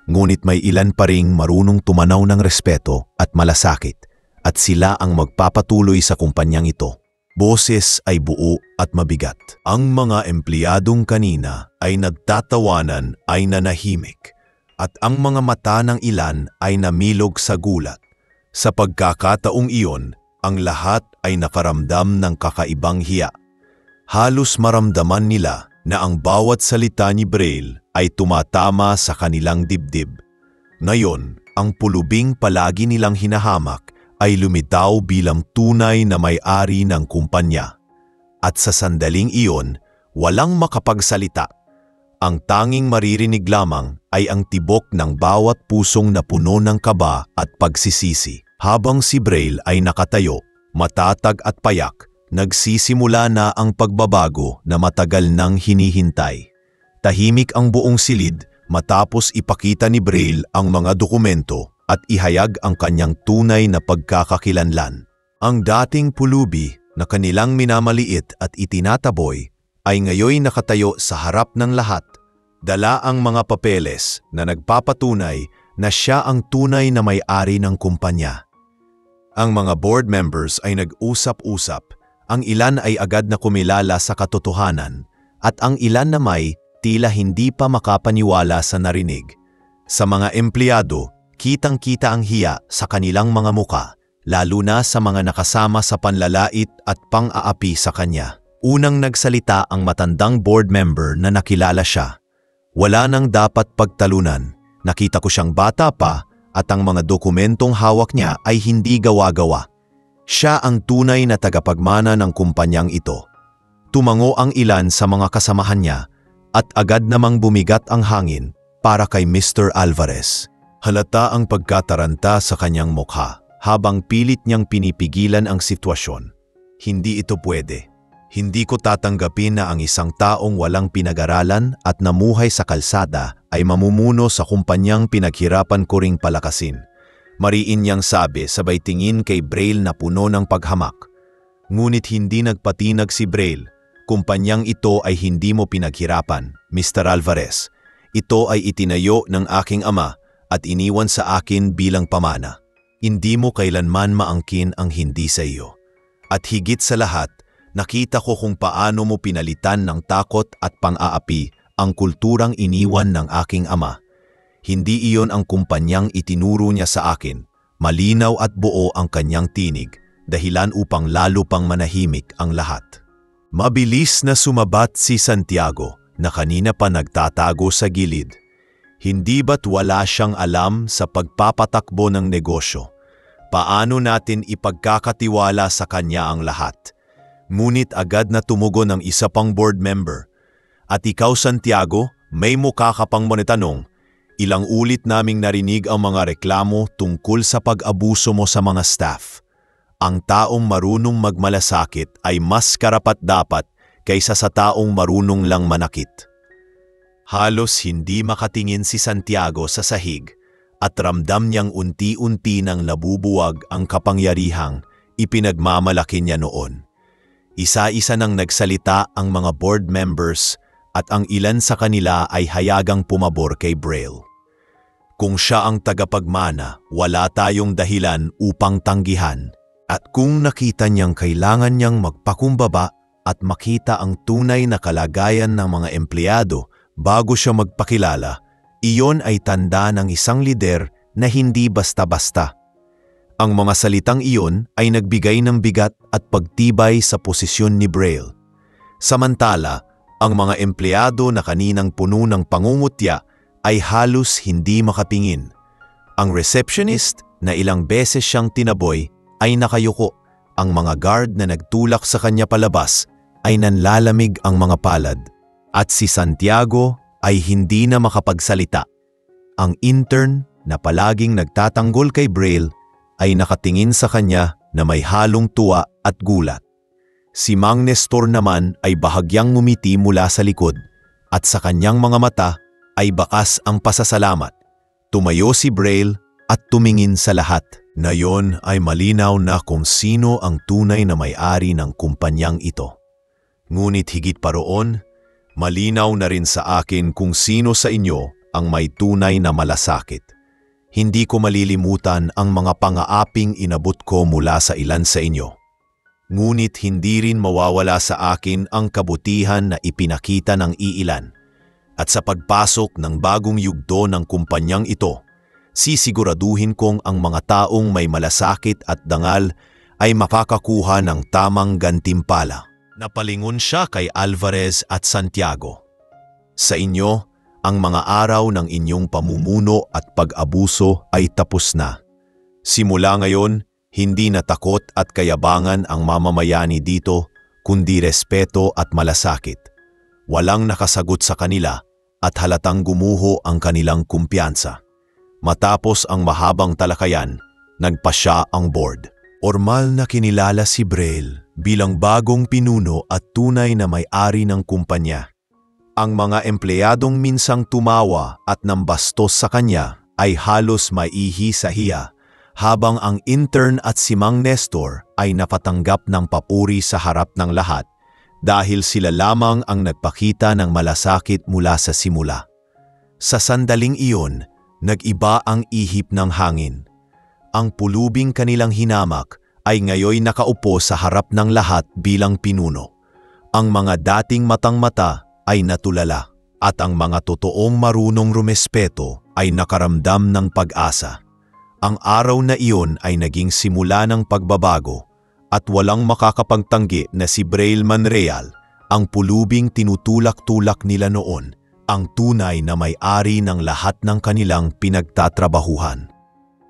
Ngunit may ilan pa ring marunong tumanaw ng respeto at malasakit at sila ang magpapatuloy sa kumpanyang ito. Boses ay buo at mabigat. Ang mga empleyadong kanina ay nagtatawanan ay nanahimik at ang mga mata ng ilan ay namilog sa gulat. Sa pagkakataong iyon, ang lahat ay nakaramdam ng kakaibang hiya. Halos maramdaman nila na ang bawat salita ni Braille ay tumatama sa kanilang dibdib. Ngayon, ang pulubing palagi nilang hinahamak ay lumitaw bilang tunay na may-ari ng kumpanya. At sa sandaling iyon, walang makapagsalita. Ang tanging maririnig lamang ay ang tibok ng bawat pusong napuno ng kaba at pagsisisi. Habang si Braille ay nakatayo, matatag at payak, nagsisimula na ang pagbabago na matagal nang hinihintay. Tahimik ang buong silid matapos ipakita ni Braille ang mga dokumento at ihayag ang kanyang tunay na pagkakakilanlan. Ang dating pulubi na kanilang minamaliit at itinataboy ay ngayon nakatayo sa harap ng lahat. Dala ang mga papeles na nagpapatunay na siya ang tunay na may-ari ng kumpanya. Ang mga board members ay nag-usap-usap, ang ilan ay agad na kumilala sa katotohanan, at ang ilan na may tila hindi pa makapaniwala sa narinig. Sa mga empleyado, kitang-kita ang hiya sa kanilang mga muka, lalo na sa mga nakasama sa panlalait at pang-aapi sa kanya. Unang nagsalita ang matandang board member na nakilala siya. Wala nang dapat pagtalunan. Nakita ko siyang bata pa at ang mga dokumentong hawak niya ay hindi gawa-gawa. Siya ang tunay na tagapagmana ng kumpanyang ito. Tumango ang ilan sa mga kasamahan niya at agad namang bumigat ang hangin para kay Mr. Alvarez. Halata ang pagkataranta sa kanyang mukha habang pilit niyang pinipigilan ang sitwasyon. Hindi ito pwede. Hindi ko tatanggapin na ang isang taong walang pinag-aralan at namuhay sa kalsada ay mamumuno sa kumpanyang pinaghirapan ko ring palakasin. Mariin niyang sabi sabay tingin kay Braille na puno ng paghamak. Ngunit hindi nagpatinag si Braille. Kumpanyang ito ay hindi mo pinaghirapan, Mr. Alvarez. Ito ay itinayo ng aking ama at iniwan sa akin bilang pamana. Hindi mo kailanman maangkin ang hindi sa iyo. At higit sa lahat, nakita ko kung paano mo pinalitan ng takot at pang-aapi ang kulturang iniwan ng aking ama. Hindi iyon ang kumpanyang itinuro niya sa akin. Malinaw at buo ang kanyang tinig, dahilan upang lalo pang manahimik ang lahat. Mabilis na sumabat si Santiago na kanina pa nagtatago sa gilid. Hindi ba't wala siyang alam sa pagpapatakbo ng negosyo? Paano natin ipagkakatiwala sa kanya ang lahat? Ngunit agad na tumugon ang isa pang board member. At ikaw, Santiago, may mukha ka pang manitanong. Ilang ulit naming narinig ang mga reklamo tungkol sa pag-abuso mo sa mga staff. Ang taong marunong magmalasakit ay mas karapat-dapat kaysa sa taong marunong lang manakit. Halos hindi makatingin si Santiago sa sahig at ramdam niyang unti-unti nang nabubuwag ang kapangyarihang ipinagmamalaki niya noon. Isa-isa nang nagsalita ang mga board members at ang ilan sa kanila ay hayagang pumabor kay Braille. Kung siya ang tagapagmana, wala tayong dahilan upang tanggihan. At kung nakita niyang kailangan niyang magpakumbaba at makita ang tunay na kalagayan ng mga empleyado bago siya magpakilala, iyon ay tanda ng isang lider na hindi basta-basta. Ang mga salitang iyon ay nagbigay ng bigat at pagtibay sa posisyon ni Braille. Samantala, ang mga empleyado na kaninang puno ng pangungutya ay halos hindi makatingin. Ang receptionist na ilang beses siyang tinaboy ay nakayuko. Ang mga guard na nagtulak sa kanya palabas ay nanlalamig ang mga palad. At si Santiago ay hindi na makapagsalita. Ang intern na palaging nagtatanggol kay Braille ay nakatingin sa kanya na may halong tuwa at gulat. Si Mang Nestor naman ay bahagyang ngumiti mula sa likod at sa kanyang mga mata ay bakas ang pasasalamat. Tumayo si Braille at tumingin sa lahat. Ngayon ay malinaw na kung sino ang tunay na may-ari ng kumpanyang ito. Ngunit higit pa roon, malinaw na rin sa akin kung sino sa inyo ang may tunay na malasakit. Hindi ko malilimutan ang mga pang-aaping inabot ko mula sa ilan sa inyo. Ngunit hindi rin mawawala sa akin ang kabutihan na ipinakita ng iilan. At sa pagpasok ng bagong yugto ng kumpanyang ito, sisiguraduhin kong ang mga taong may malasakit at dangal ay makakakuha ng tamang gantimpala. Napalingon siya kay Alvarez at Santiago. Sa inyo, ang mga araw ng inyong pamumuno at pag-abuso ay tapos na. Simula ngayon, hindi na takot at kayabangan ang mamamayani dito, kundi respeto at malasakit. Walang nakasagot sa kanila at halatang gumuho ang kanilang kumpiyansa. Matapos ang mahabang talakayan, nagpasya ang board. Ormal na kinilala si Braille bilang bagong pinuno at tunay na may-ari ng kumpanya. Ang mga empleyadong minsang tumawa at nambastos sa kanya ay halos maihi sa hiya, habang ang intern at si Mang Nestor ay napatanggap ng papuri sa harap ng lahat dahil sila lamang ang nagpakita ng malasakit mula sa simula. Sa sandaling iyon, nag-iba ang ihip ng hangin. Ang pulubing kanilang hinamak ay ngayoy nakaupo sa harap ng lahat bilang pinuno. Ang mga dating matang-mata ay natulala at ang mga totoong marunong rumespeto ay nakaramdam ng pag-asa. Ang araw na iyon ay naging simula ng pagbabago at walang makakapagtanggi na si Braille Manreal, ang pulubing tinutulak-tulak nila noon, ang tunay na may-ari ng lahat ng kanilang pinagtatrabahuhan.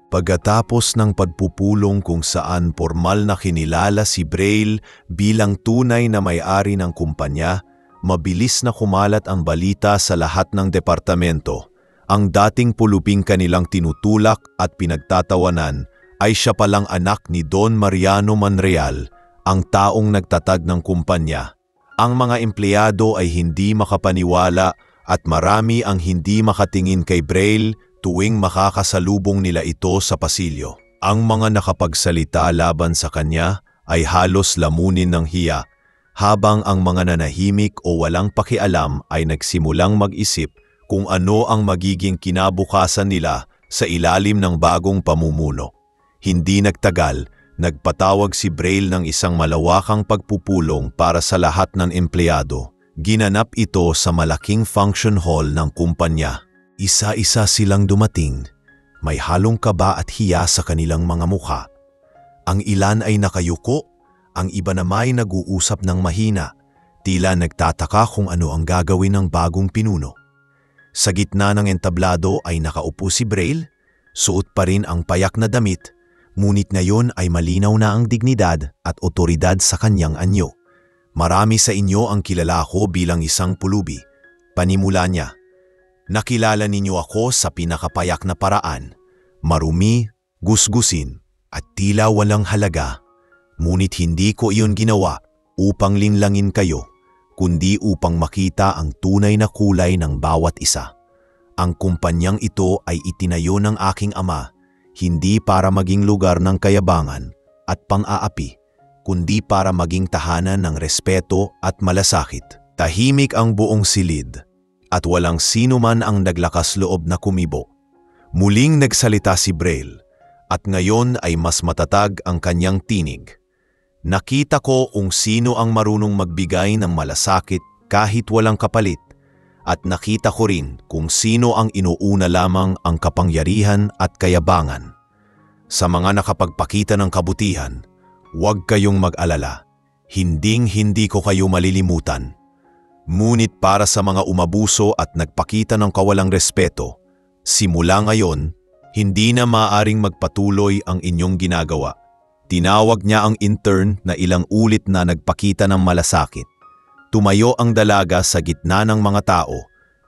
Pagkatapos ng pagpupulong kung saan formal na kinilala si Braille bilang tunay na may-ari ng kumpanya, mabilis na kumalat ang balita sa lahat ng departamento. Ang dating pulubing kanilang tinutulak at pinagtatawanan ay siya palang anak ni Don Mariano Manreal, ang taong nagtatag ng kumpanya. Ang mga empleyado ay hindi makapaniwala at marami ang hindi makatingin kay Braille tuwing makakasalubong nila ito sa pasilyo. Ang mga nakapagsalita laban sa kanya ay halos lamunin ng hiya, habang ang mga nanahimik o walang pakialam ay nagsimulang mag-isip kung ano ang magiging kinabukasan nila sa ilalim ng bagong pamumuno. Hindi nagtagal, nagpatawag si Braille ng isang malawakang pagpupulong para sa lahat ng empleyado. Ginanap ito sa malaking function hall ng kumpanya. Isa-isa silang dumating, may halong kaba at hiya sa kanilang mga mukha. Ang ilan ay nakayuko, ang iba naman ay nag-uusap ng mahina, tila nagtataka kung ano ang gagawin ng bagong pinuno. Sa gitna ng entablado ay nakaupo si Braille, suot pa rin ang payak na damit, ngunit ngayon ay malinaw na ang dignidad at otoridad sa kanyang anyo. Marami sa inyo ang kilala ko bilang isang pulubi. Panimula niya, nakilala ninyo ako sa pinakapayak na paraan, marumi, gusgusin, at tila walang halaga. Ngunit hindi ko iyon ginawa upang linlangin kayo, kundi upang makita ang tunay na kulay ng bawat isa. Ang kumpanyang ito ay itinayo ng aking ama, hindi para maging lugar ng kayabangan at pang-aapi, kundi para maging tahanan ng respeto at malasakit. Tahimik ang buong silid, at walang sino man ang naglakas loob na kumibo. Muling nagsalita si Braille, at ngayon ay mas matatag ang kanyang tinig. Nakita ko kung sino ang marunong magbigay ng malasakit kahit walang kapalit, at nakita ko rin kung sino ang inuuna lamang ang kapangyarihan at kayabangan. Sa mga nakapagpakita ng kabutihan, huwag kayong mag-alala, hinding-hindi ko kayo malilimutan. Ngunit para sa mga umabuso at nagpakita ng kawalang respeto, simula ngayon, hindi na maaaring magpatuloy ang inyong ginagawa. Tinawag niya ang intern na ilang ulit na nagpakita ng malasakit. Tumayo ang dalaga sa gitna ng mga tao,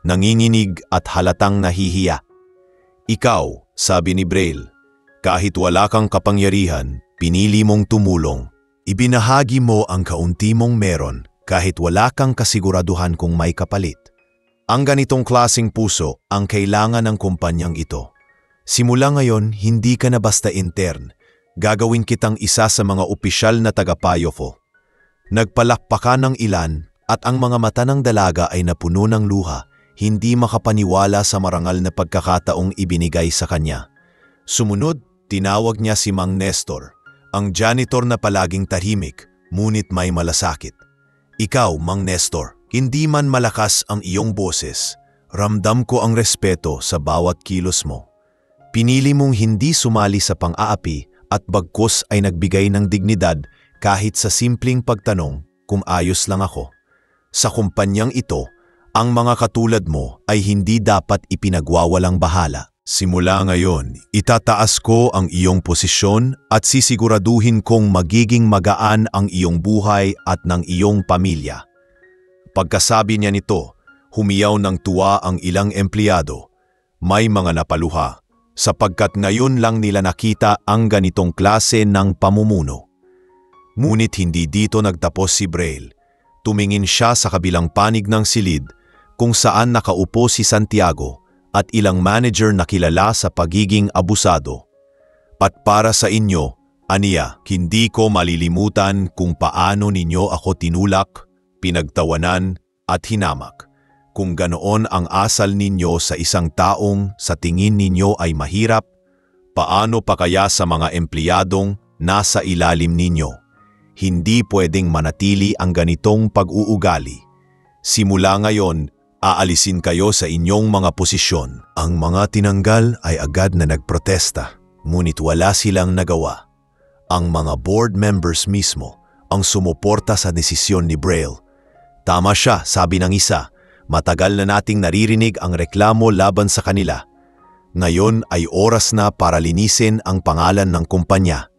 nanginginig at halatang nahihiya. Ikaw, sabi ni Braille, kahit wala kang kapangyarihan, pinili mong tumulong. Ibinahagi mo ang kaunti mong meron kahit wala kang kasiguraduhan kung may kapalit. Ang ganitong klaseng puso ang kailangan ng kumpanyang ito. Simula ngayon, hindi ka na basta intern. Gagawin kitang isa sa mga opisyal na tagapayo ko. Nagpalakpakan ng ilan at ang mga mata ng dalaga ay napuno ng luha, hindi makapaniwala sa marangal na pagkakataong ibinigay sa kanya. Sumunod, tinawag niya si Mang Nestor, ang janitor na palaging tahimik, ngunit may malasakit. Ikaw, Mang Nestor, hindi man malakas ang iyong boses, ramdam ko ang respeto sa bawat kilos mo. Pinili mong hindi sumali sa pang-aapi at bagkus ay nagbigay ng dignidad kahit sa simpleng pagtanong kung ayos lang ako. Sa kumpanyang ito, ang mga katulad mo ay hindi dapat ipinagwawalang bahala. Simula ngayon, itataas ko ang iyong posisyon at sisiguraduhin kong magiging magaan ang iyong buhay at ng iyong pamilya. Pagkasabi niya nito, humiyaw ng tuwa ang ilang empleyado. May mga napaluha, sapagkat ngayon lang nila nakita ang ganitong klase ng pamumuno. Ngunit hindi dito nagtapos si Braille. Tumingin siya sa kabilang panig ng silid kung saan nakaupo si Santiago at ilang manager na kilala sa pagiging abusado. At para sa inyo, aniya, hindi ko malilimutan kung paano ninyo ako tinulak, pinagtawanan at hinamak. Kung ganoon ang asal ninyo sa isang taong sa tingin ninyo ay mahirap, paano pa kaya sa mga empleyadong nasa ilalim ninyo? Hindi pwedeng manatili ang ganitong pag-uugali. Simula ngayon, aalisin kayo sa inyong mga posisyon. Ang mga tinanggal ay agad na nagprotesta, ngunit wala silang nagawa. Ang mga board members mismo ang sumuporta sa desisyon ni Braille. Tama siya, sabi ng isa. Matagal na nating naririnig ang reklamo laban sa kanila. Ngayon ay oras na para linisin ang pangalan ng kumpanya.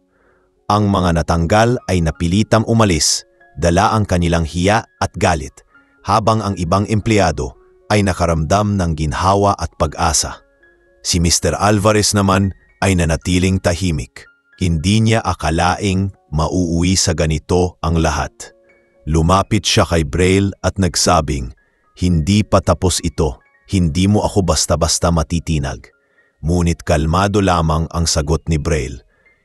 Ang mga natanggal ay napilitang umalis, dala ang kanilang hiya at galit, habang ang ibang empleyado ay nakaramdam ng ginhawa at pag-asa. Si Mr. Alvarez naman ay nanatiling tahimik. Hindi niya akalaing mauuwi sa ganito ang lahat. Lumapit siya kay Braille at nagsabing, "Hindi pa tapos ito. Hindi mo ako basta-basta matitinag." Ngunit kalmado lamang ang sagot ni Braille.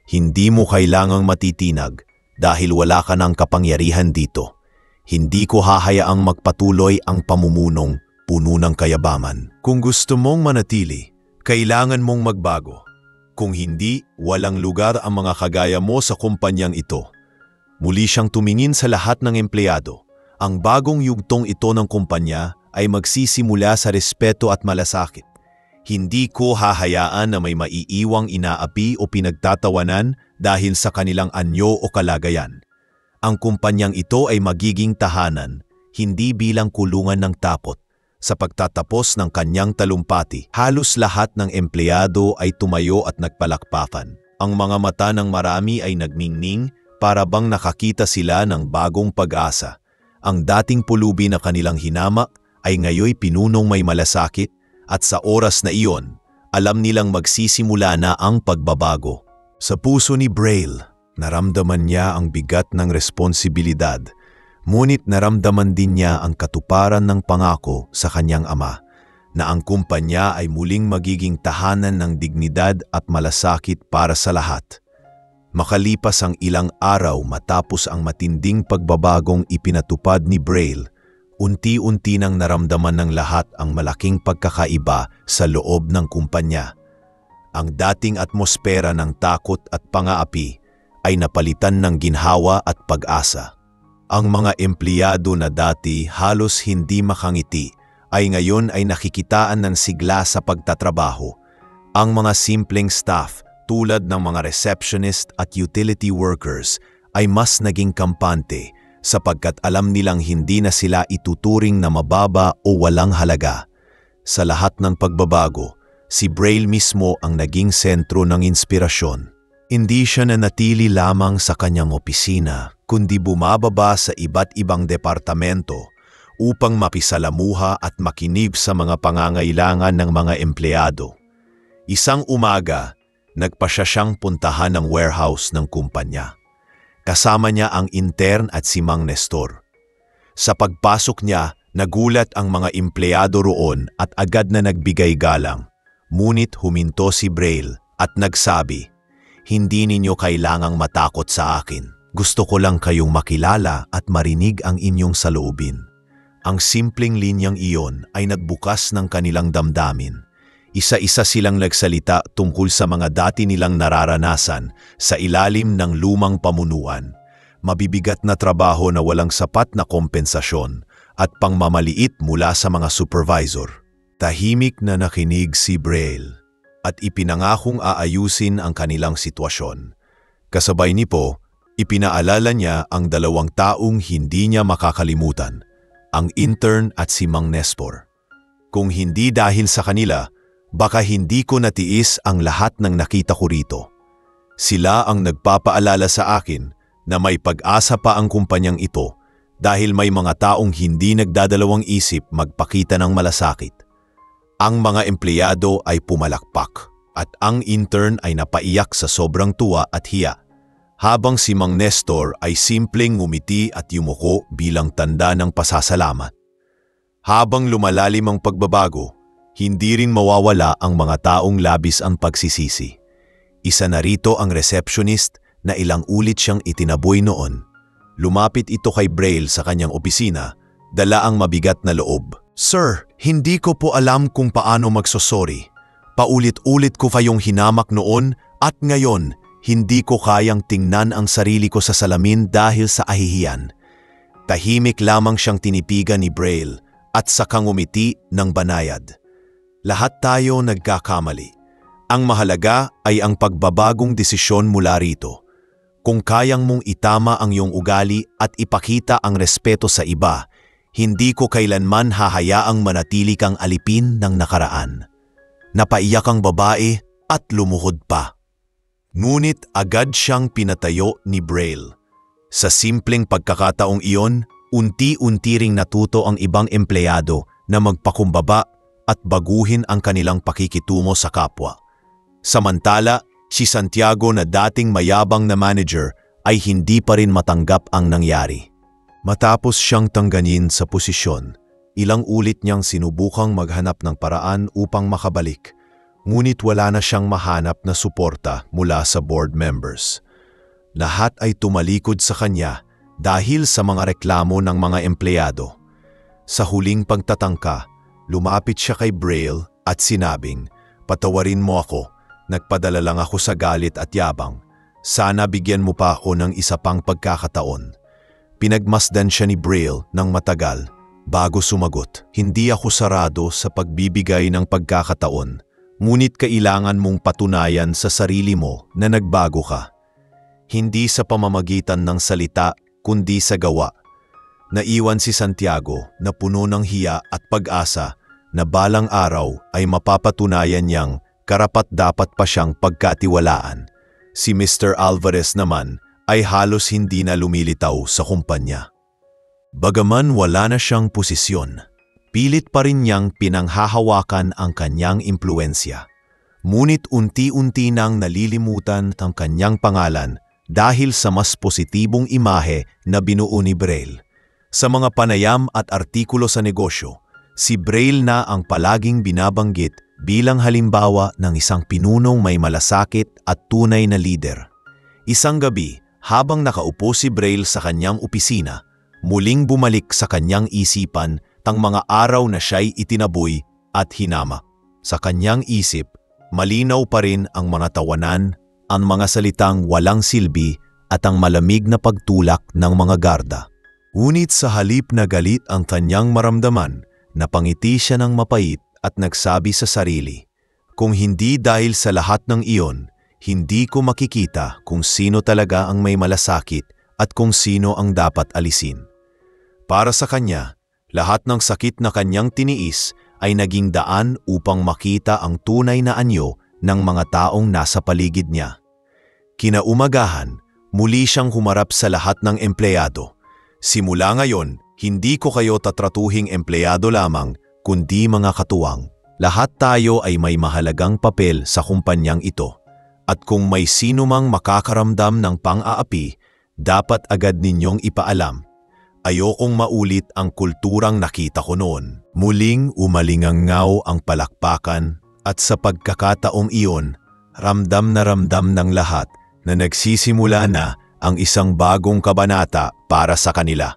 Hindi mo kailangang matitinag dahil wala ka ng kapangyarihan dito. Hindi ko hahayaang magpatuloy ang pamumunong puno ng kayabangan. Kung gusto mong manatili, kailangan mong magbago. Kung hindi, walang lugar ang mga kagaya mo sa kumpanyang ito. Muli siyang tumingin sa lahat ng empleyado. Ang bagong yugtong ito ng kumpanya ay magsisimula sa respeto at malasakit. Hindi ko hahayaan na may maiiwang inaapi o pinagtatawanan dahil sa kanilang anyo o kalagayan. Ang kumpanyang ito ay magiging tahanan, hindi bilang kulungan ng takot. Sa pagtatapos ng kanyang talumpati, halos lahat ng empleyado ay tumayo at nagpalakpakan. Ang mga mata ng marami ay nagmingning para bang nakakita sila ng bagong pag-asa. Ang dating pulubi na kanilang hinamak ay ngayoy pinunong may malasakit at sa oras na iyon, alam nilang magsisimula na ang pagbabago. Sa puso ni Braille, naramdaman niya ang bigat ng responsibilidad, ngunit naramdaman din niya ang katuparan ng pangako sa kanyang ama na ang kumpanya ay muling magiging tahanan ng dignidad at malasakit para sa lahat. Makalipas ang ilang araw matapos ang matinding pagbabagong ipinatupad ni Braille, unti-unti nang naramdaman ng lahat ang malaking pagkakaiba sa loob ng kumpanya. Ang dating atmosfera ng takot at pang-aapi ay napalitan ng ginhawa at pag-asa. Ang mga empleyado na dati halos hindi makangiti ay ngayon ay nakikitaan ng sigla sa pagtatrabaho. Ang mga simpleng staff tulad ng mga receptionist at utility workers ay mas naging kampante sapagkat alam nilang hindi na sila ituturing na mababa o walang halaga. Sa lahat ng pagbabago, si Braille mismo ang naging sentro ng inspirasyon. Hindi siya nanatili lamang sa kanyang opisina, kundi bumababa sa iba't ibang departamento upang mapisalamuha at makinig sa mga pangangailangan ng mga empleyado. Isang umaga, nagpasya siyang puntahan ng warehouse ng kumpanya. Kasama niya ang intern at si Mang Nestor. Sa pagpasok niya, nagulat ang mga empleyado roon at agad na nagbigay galang. Ngunit huminto si Braille at nagsabi, "Hindi ninyo kailangang matakot sa akin. Gusto ko lang kayong makilala at marinig ang inyong saloobin." Ang simpleng linyang iyon ay nagbukas ng kanilang damdamin. Isa-isa silang nagsalita tungkol sa mga dati nilang nararanasan sa ilalim ng lumang pamunuan, mabibigat na trabaho na walang sapat na kompensasyon at pangmamaliit mula sa mga supervisor. Tahimik na nakinig si Braille at ipinangakong aayusin ang kanilang sitwasyon. Kasabay nito, ipinaalala niya ang dalawang taong hindi niya makakalimutan, ang intern at si Mang Nestor. Kung hindi dahil sa kanila, baka hindi ko natiis ang lahat ng nakita ko rito. Sila ang nagpapaalala sa akin na may pag-asa pa ang kumpanyang ito dahil may mga taong hindi nagdadalawang isip magpakita ng malasakit. Ang mga empleyado ay pumalakpak at ang intern ay napaiyak sa sobrang tuwa at hiya. habang si Mang Nestor ay simpleng ngumiti at yumuko bilang tanda ng pasasalamat. Habang lumalalim ang pagbabago, hindi rin mawawala ang mga taong labis ang pagsisisi. Isa na rito ang receptionist na ilang ulit siyang itinaboy noon. Lumapit ito kay Braille sa kanyang opisina, dala ang mabigat na loob. "Sir, hindi ko po alam kung paano magsosorry. Paulit-ulit ko kayong hinamak noon at ngayon, hindi ko kayang tingnan ang sarili ko sa salamin dahil sa ahihiyan." Tahimik lamang siyang tinipigan ni Braille at sakang umiti ng banayad. Lahat tayo nagkakamali. Ang mahalaga ay ang pagbabagong desisyon mula rito. Kung kayang mong itama ang iyong ugali at ipakita ang respeto sa iba, hindi ko kailanman hahayaang manatili kang alipin ng nakaraan. Napaiyak ang babae at lumuhod pa. Ngunit agad siyang pinatayo ni Braille. Sa simpleng pagkakataong iyon, unti-unti ring natuto ang ibang empleyado na magpakumbaba at baguhin ang kanilang pakikitungo sa kapwa. Samantala, si Santiago na dating mayabang na manager ay hindi pa rin matanggap ang nangyari. Matapos siyang tangganin sa posisyon, ilang ulit niyang sinubukang maghanap ng paraan upang makabalik. Ngunit wala na siyang mahanap na suporta mula sa board members. Lahat ay tumalikod sa kanya dahil sa mga reklamo ng mga empleyado. Sa huling pagtatangka, lumapit siya kay Braille at sinabing, "Patawarin mo ako, nagpadala lang ako sa galit at yabang. Sana bigyan mo pa ako ng isa pang pagkakataon." Pinagmasdan siya ni Braille ng matagal bago sumagot, "Hindi ako sarado sa pagbibigay ng pagkakataon. Ngunit kailangan mong patunayan sa sarili mo na nagbago ka. Hindi sa pamamagitan ng salita, kundi sa gawa." Naiwan si Santiago na puno ng hiya at pag-asa na balang araw ay mapapatunayan niyang karapat-dapat pa siyang pagkatiwalaan. Si Mr. Alvarez naman ay halos hindi na lumilitaw sa kumpanya. Bagaman wala na siyang posisyon, pilit pa rin niyang pinanghahawakan ang kanyang impluensya. Ngunit unti-unti nang nalilimutan ang kanyang pangalan dahil sa mas positibong imahe na binuo ni Braille. Sa mga panayam at artikulo sa negosyo, si Braille na ang palaging binabanggit bilang halimbawa ng isang pinunong may malasakit at tunay na lider. Isang gabi, habang nakaupo si Braille sa kanyang opisina, muling bumalik sa kanyang isipan ang mga araw na siya'y itinaboy at hinama. Sa kanyang isip, malinaw pa rin ang mga tawanan, ang mga salitang walang silbi at ang malamig na pagtulak ng mga garda. Ngunit sa halip na galit ang kanyang maramdaman, napangiti siya ng mapait at nagsabi sa sarili, "Kung hindi dahil sa lahat ng iyon, hindi ko makikita kung sino talaga ang may malasakit at kung sino ang dapat alisin." Para sa kanya, lahat ng sakit na kanyang tiniis ay naging daan upang makita ang tunay na anyo ng mga taong nasa paligid niya. Kinaumagahan, muli siyang humarap sa lahat ng empleyado. "Simula ngayon, hindi ko kayo tatratuhing empleyado lamang, kundi mga katuwang. Lahat tayo ay may mahalagang papel sa kumpanyang ito. At kung may sino mang makakaramdam ng pang-aapi, dapat agad ninyong ipaalam. Ayokong maulit ang kulturang nakita ko noon." Muling umalingangaw ang palakpakan at sa pagkakataong iyon, ramdam ng lahat na nagsisimula na ang isang bagong kabanata para sa kanila.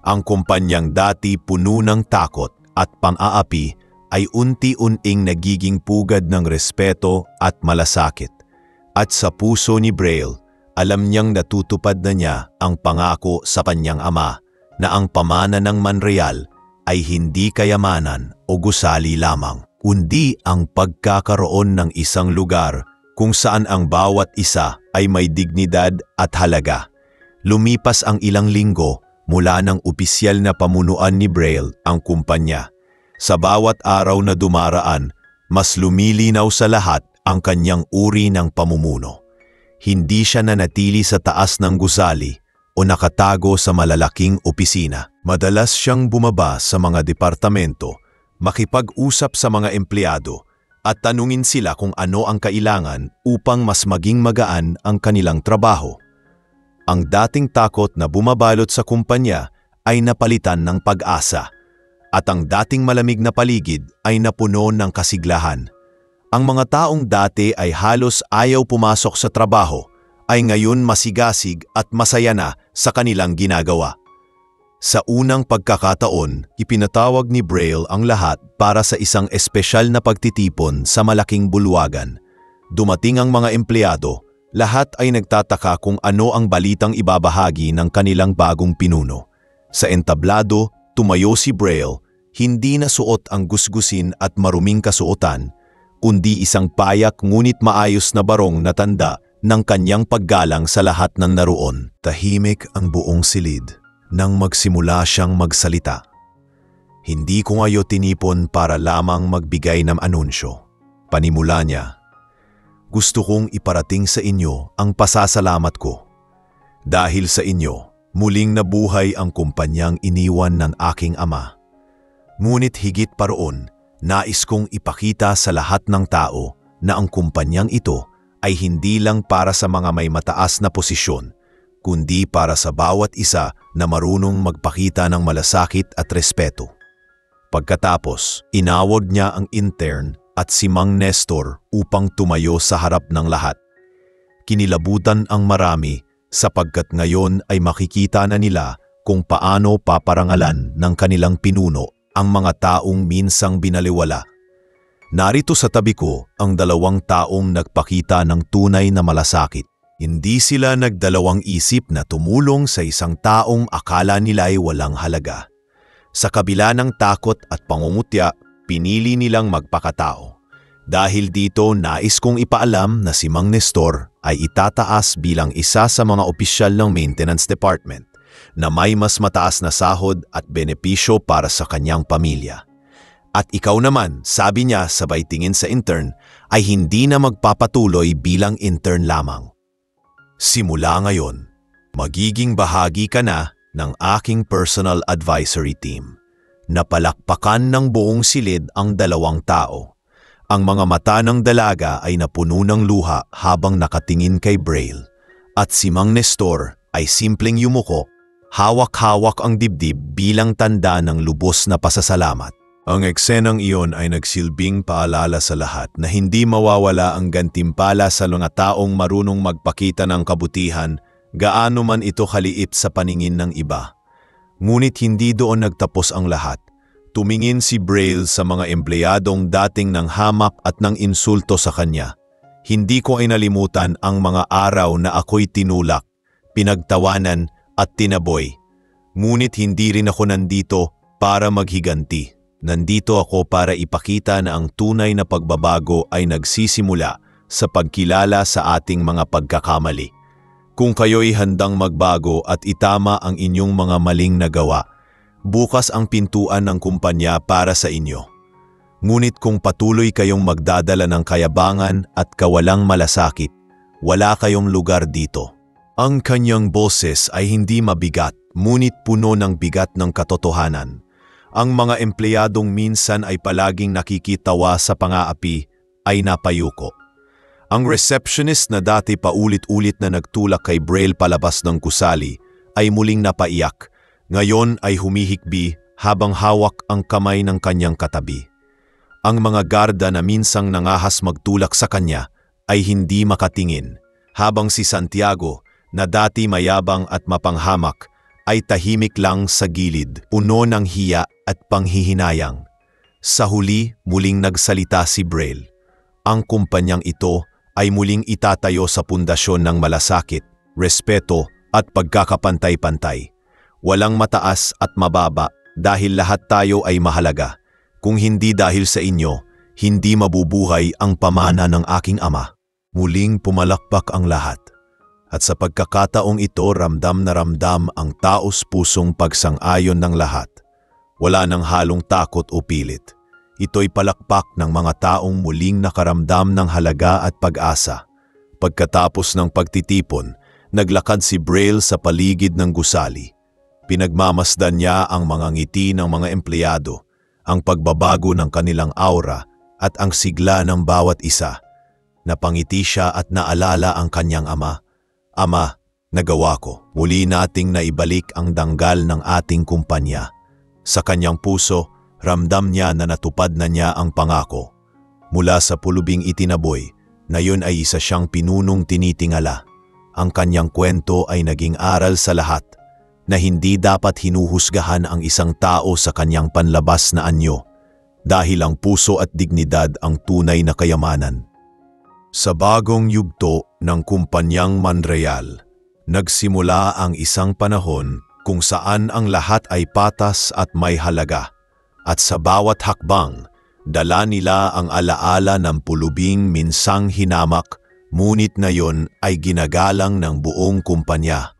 Ang kumpanyang dati puno ng takot at pang-aapi ay unti-unting nagiging pugad ng respeto at malasakit. At sa puso ni Braille, alam niyang natutupad na niya ang pangako sa kanyang ama na ang pamana ng Manreal ay hindi kayamanan o gusali lamang, kundi ang pagkakaroon ng isang lugar kung saan ang bawat isa ay may dignidad at halaga. Lumipas ang ilang linggo mula ng opisyal na pamunuan ni Braille ang kumpanya. Sa bawat araw na dumaraan, mas lumilinaw sa lahat ang kanyang uri ng pamumuno. Hindi siya nanatili sa taas ng gusali o nakatago sa malalaking opisina. Madalas siyang bumaba sa mga departamento, makipag-usap sa mga empleyado at tanungin sila kung ano ang kailangan upang mas maging magaan ang kanilang trabaho. Ang dating takot na bumabalot sa kumpanya ay napalitan ng pag-asa, at ang dating malamig na paligid ay napuno ng kasiglahan. Ang mga taong dati ay halos ayaw pumasok sa trabaho ay ngayon masigasig at masaya na sa kanilang ginagawa. Sa unang pagkakataon, ipinatawag ni Braille ang lahat para sa isang espesyal na pagtitipon sa malaking bulwagan. Dumating ang mga empleyado, lahat ay nagtataka kung ano ang balitang ibabahagi ng kanilang bagong pinuno. Sa entablado, tumayo si Braille, hindi na suot ang gusgusin at maruming kasuotan, kundi isang payak ngunit maayos na barong na tanda ng kanyang paggalang sa lahat ng naroon. Tahimik ang buong silid nang magsimula siyang magsalita. Hindi ko ngayon tinipon para lamang magbigay ng anunsyo. Panimula niya, gusto kong iparating sa inyo ang pasasalamat ko. Dahil sa inyo, muling nabuhay ang kumpanyang iniwan ng aking ama. Ngunit higit pa roon, nais kong ipakita sa lahat ng tao na ang kumpanyang ito ay hindi lang para sa mga may mataas na posisyon, kundi para sa bawat isa na marunong magpakita ng malasakit at respeto. Pagkatapos, inawag niya ang intern at si Mang Nestor upang tumayo sa harap ng lahat. Kinilabutan ang marami sapagkat ngayon ay makikita na nila kung paano paparangalan ng kanilang pinuno ang mga taong minsang binaliwala. Narito sa tabi ko ang dalawang taong nagpakita ng tunay na malasakit. Hindi sila nagdalawang isip na tumulong sa isang taong akala nila ay walang halaga. Sa kabila ng takot at pangungutya, pinili nilang magpakatao. Dahil dito, nais kong ipaalam na si Mang Nestor ay itataas bilang isa sa mga opisyal ng Maintenance Department na may mas mataas na sahod at benepisyo para sa kanyang pamilya. At ikaw naman, sabi niya sabay tingin sa intern, ay hindi na magpapatuloy bilang intern lamang. Simula ngayon, magiging bahagi ka na ng aking personal advisory team. Napalakpakan ng buong silid ang dalawang tao. Ang mga mata ng dalaga ay napuno ng luha habang nakatingin kay Braille. At si Mang Nestor ay simpleng yumuko, hawak-hawak ang dibdib bilang tanda ng lubos na pasasalamat. Ang eksenang iyon ay nagsilbing paalala sa lahat na hindi mawawala ang gantimpala sa mga taong marunong magpakita ng kabutihan, gaano man ito kaliit sa paningin ng iba. Ngunit hindi doon nagtapos ang lahat. Tumingin si Braille sa mga empleyadong dating ng hamak at ng insulto sa kanya. Hindi ko ay nalimutan ang mga araw na ako'y tinulak, pinagtawanan at tinaboy. Ngunit hindi rin ako nandito para maghiganti. Nandito ako para ipakita na ang tunay na pagbabago ay nagsisimula sa pagkilala sa ating mga pagkakamali. Kung kayo'y handang magbago at itama ang inyong mga maling nagawa, bukas ang pintuan ng kumpanya para sa inyo. Ngunit kung patuloy kayong magdadala ng kayabangan at kawalang malasakit, wala kayong lugar dito. Ang kanyang boses ay hindi mabigat, ngunit puno ng bigat ng katotohanan. Ang mga empleyadong minsan ay palaging nakikitawa sa pang-aapi ay napayuko. Ang receptionist na dati paulit-ulit na nagtulak kay Braille palabas ng gusali ay muling napaiyak. Ngayon ay humihikbi habang hawak ang kamay ng kanyang katabi. Ang mga garda na minsang nangahas magtulak sa kanya ay hindi makatingin, habang si Santiago na dati mayabang at mapanghamak ay tahimik lang sa gilid, puno ng hiya at panghihinayang. Sa huli, muling nagsalita si Braille. Ang kumpanyang ito ay muling itatayo sa pundasyon ng malasakit, respeto at pagkakapantay-pantay. Walang mataas at mababa dahil lahat tayo ay mahalaga. Kung hindi dahil sa inyo, hindi mabubuhay ang pamana ng aking ama. Muling pumalakpak ang lahat. At sa pagkakataong ito, ramdam na ramdam ang taos-pusong pagsang-ayon ng lahat. Wala nang halong takot o pilit. Ito'y palakpak ng mga taong muling nakaramdam ng halaga at pag-asa. Pagkatapos ng pagtitipon, naglakad si Braille sa paligid ng gusali. Pinagmamasdan niya ang mga ngiti ng mga empleyado, ang pagbabago ng kanilang aura at ang sigla ng bawat isa. Napangiti siya at naalala ang kanyang ama. Ama, Nagawa ko. Muli nating naibalik ang danggal ng ating kumpanya. Sa kanyang puso, ramdam niya na natupad na niya ang pangako. Mula sa pulubing itinaboy, na yun ay isa siyang pinunong tinitingala. Ang kanyang kwento ay naging aral sa lahat na hindi dapat hinuhusgahan ang isang tao sa kanyang panlabas na anyo dahil ang puso at dignidad ang tunay na kayamanan. Sa bagong yugto ng kumpanyang Monreal, nagsimula ang isang panahon kung saan ang lahat ay patas at may halaga. At sa bawat hakbang, dala nila ang alaala ng pulubing minsang hinamak, ngunit ngayon ay ginagalang ng buong kumpanya.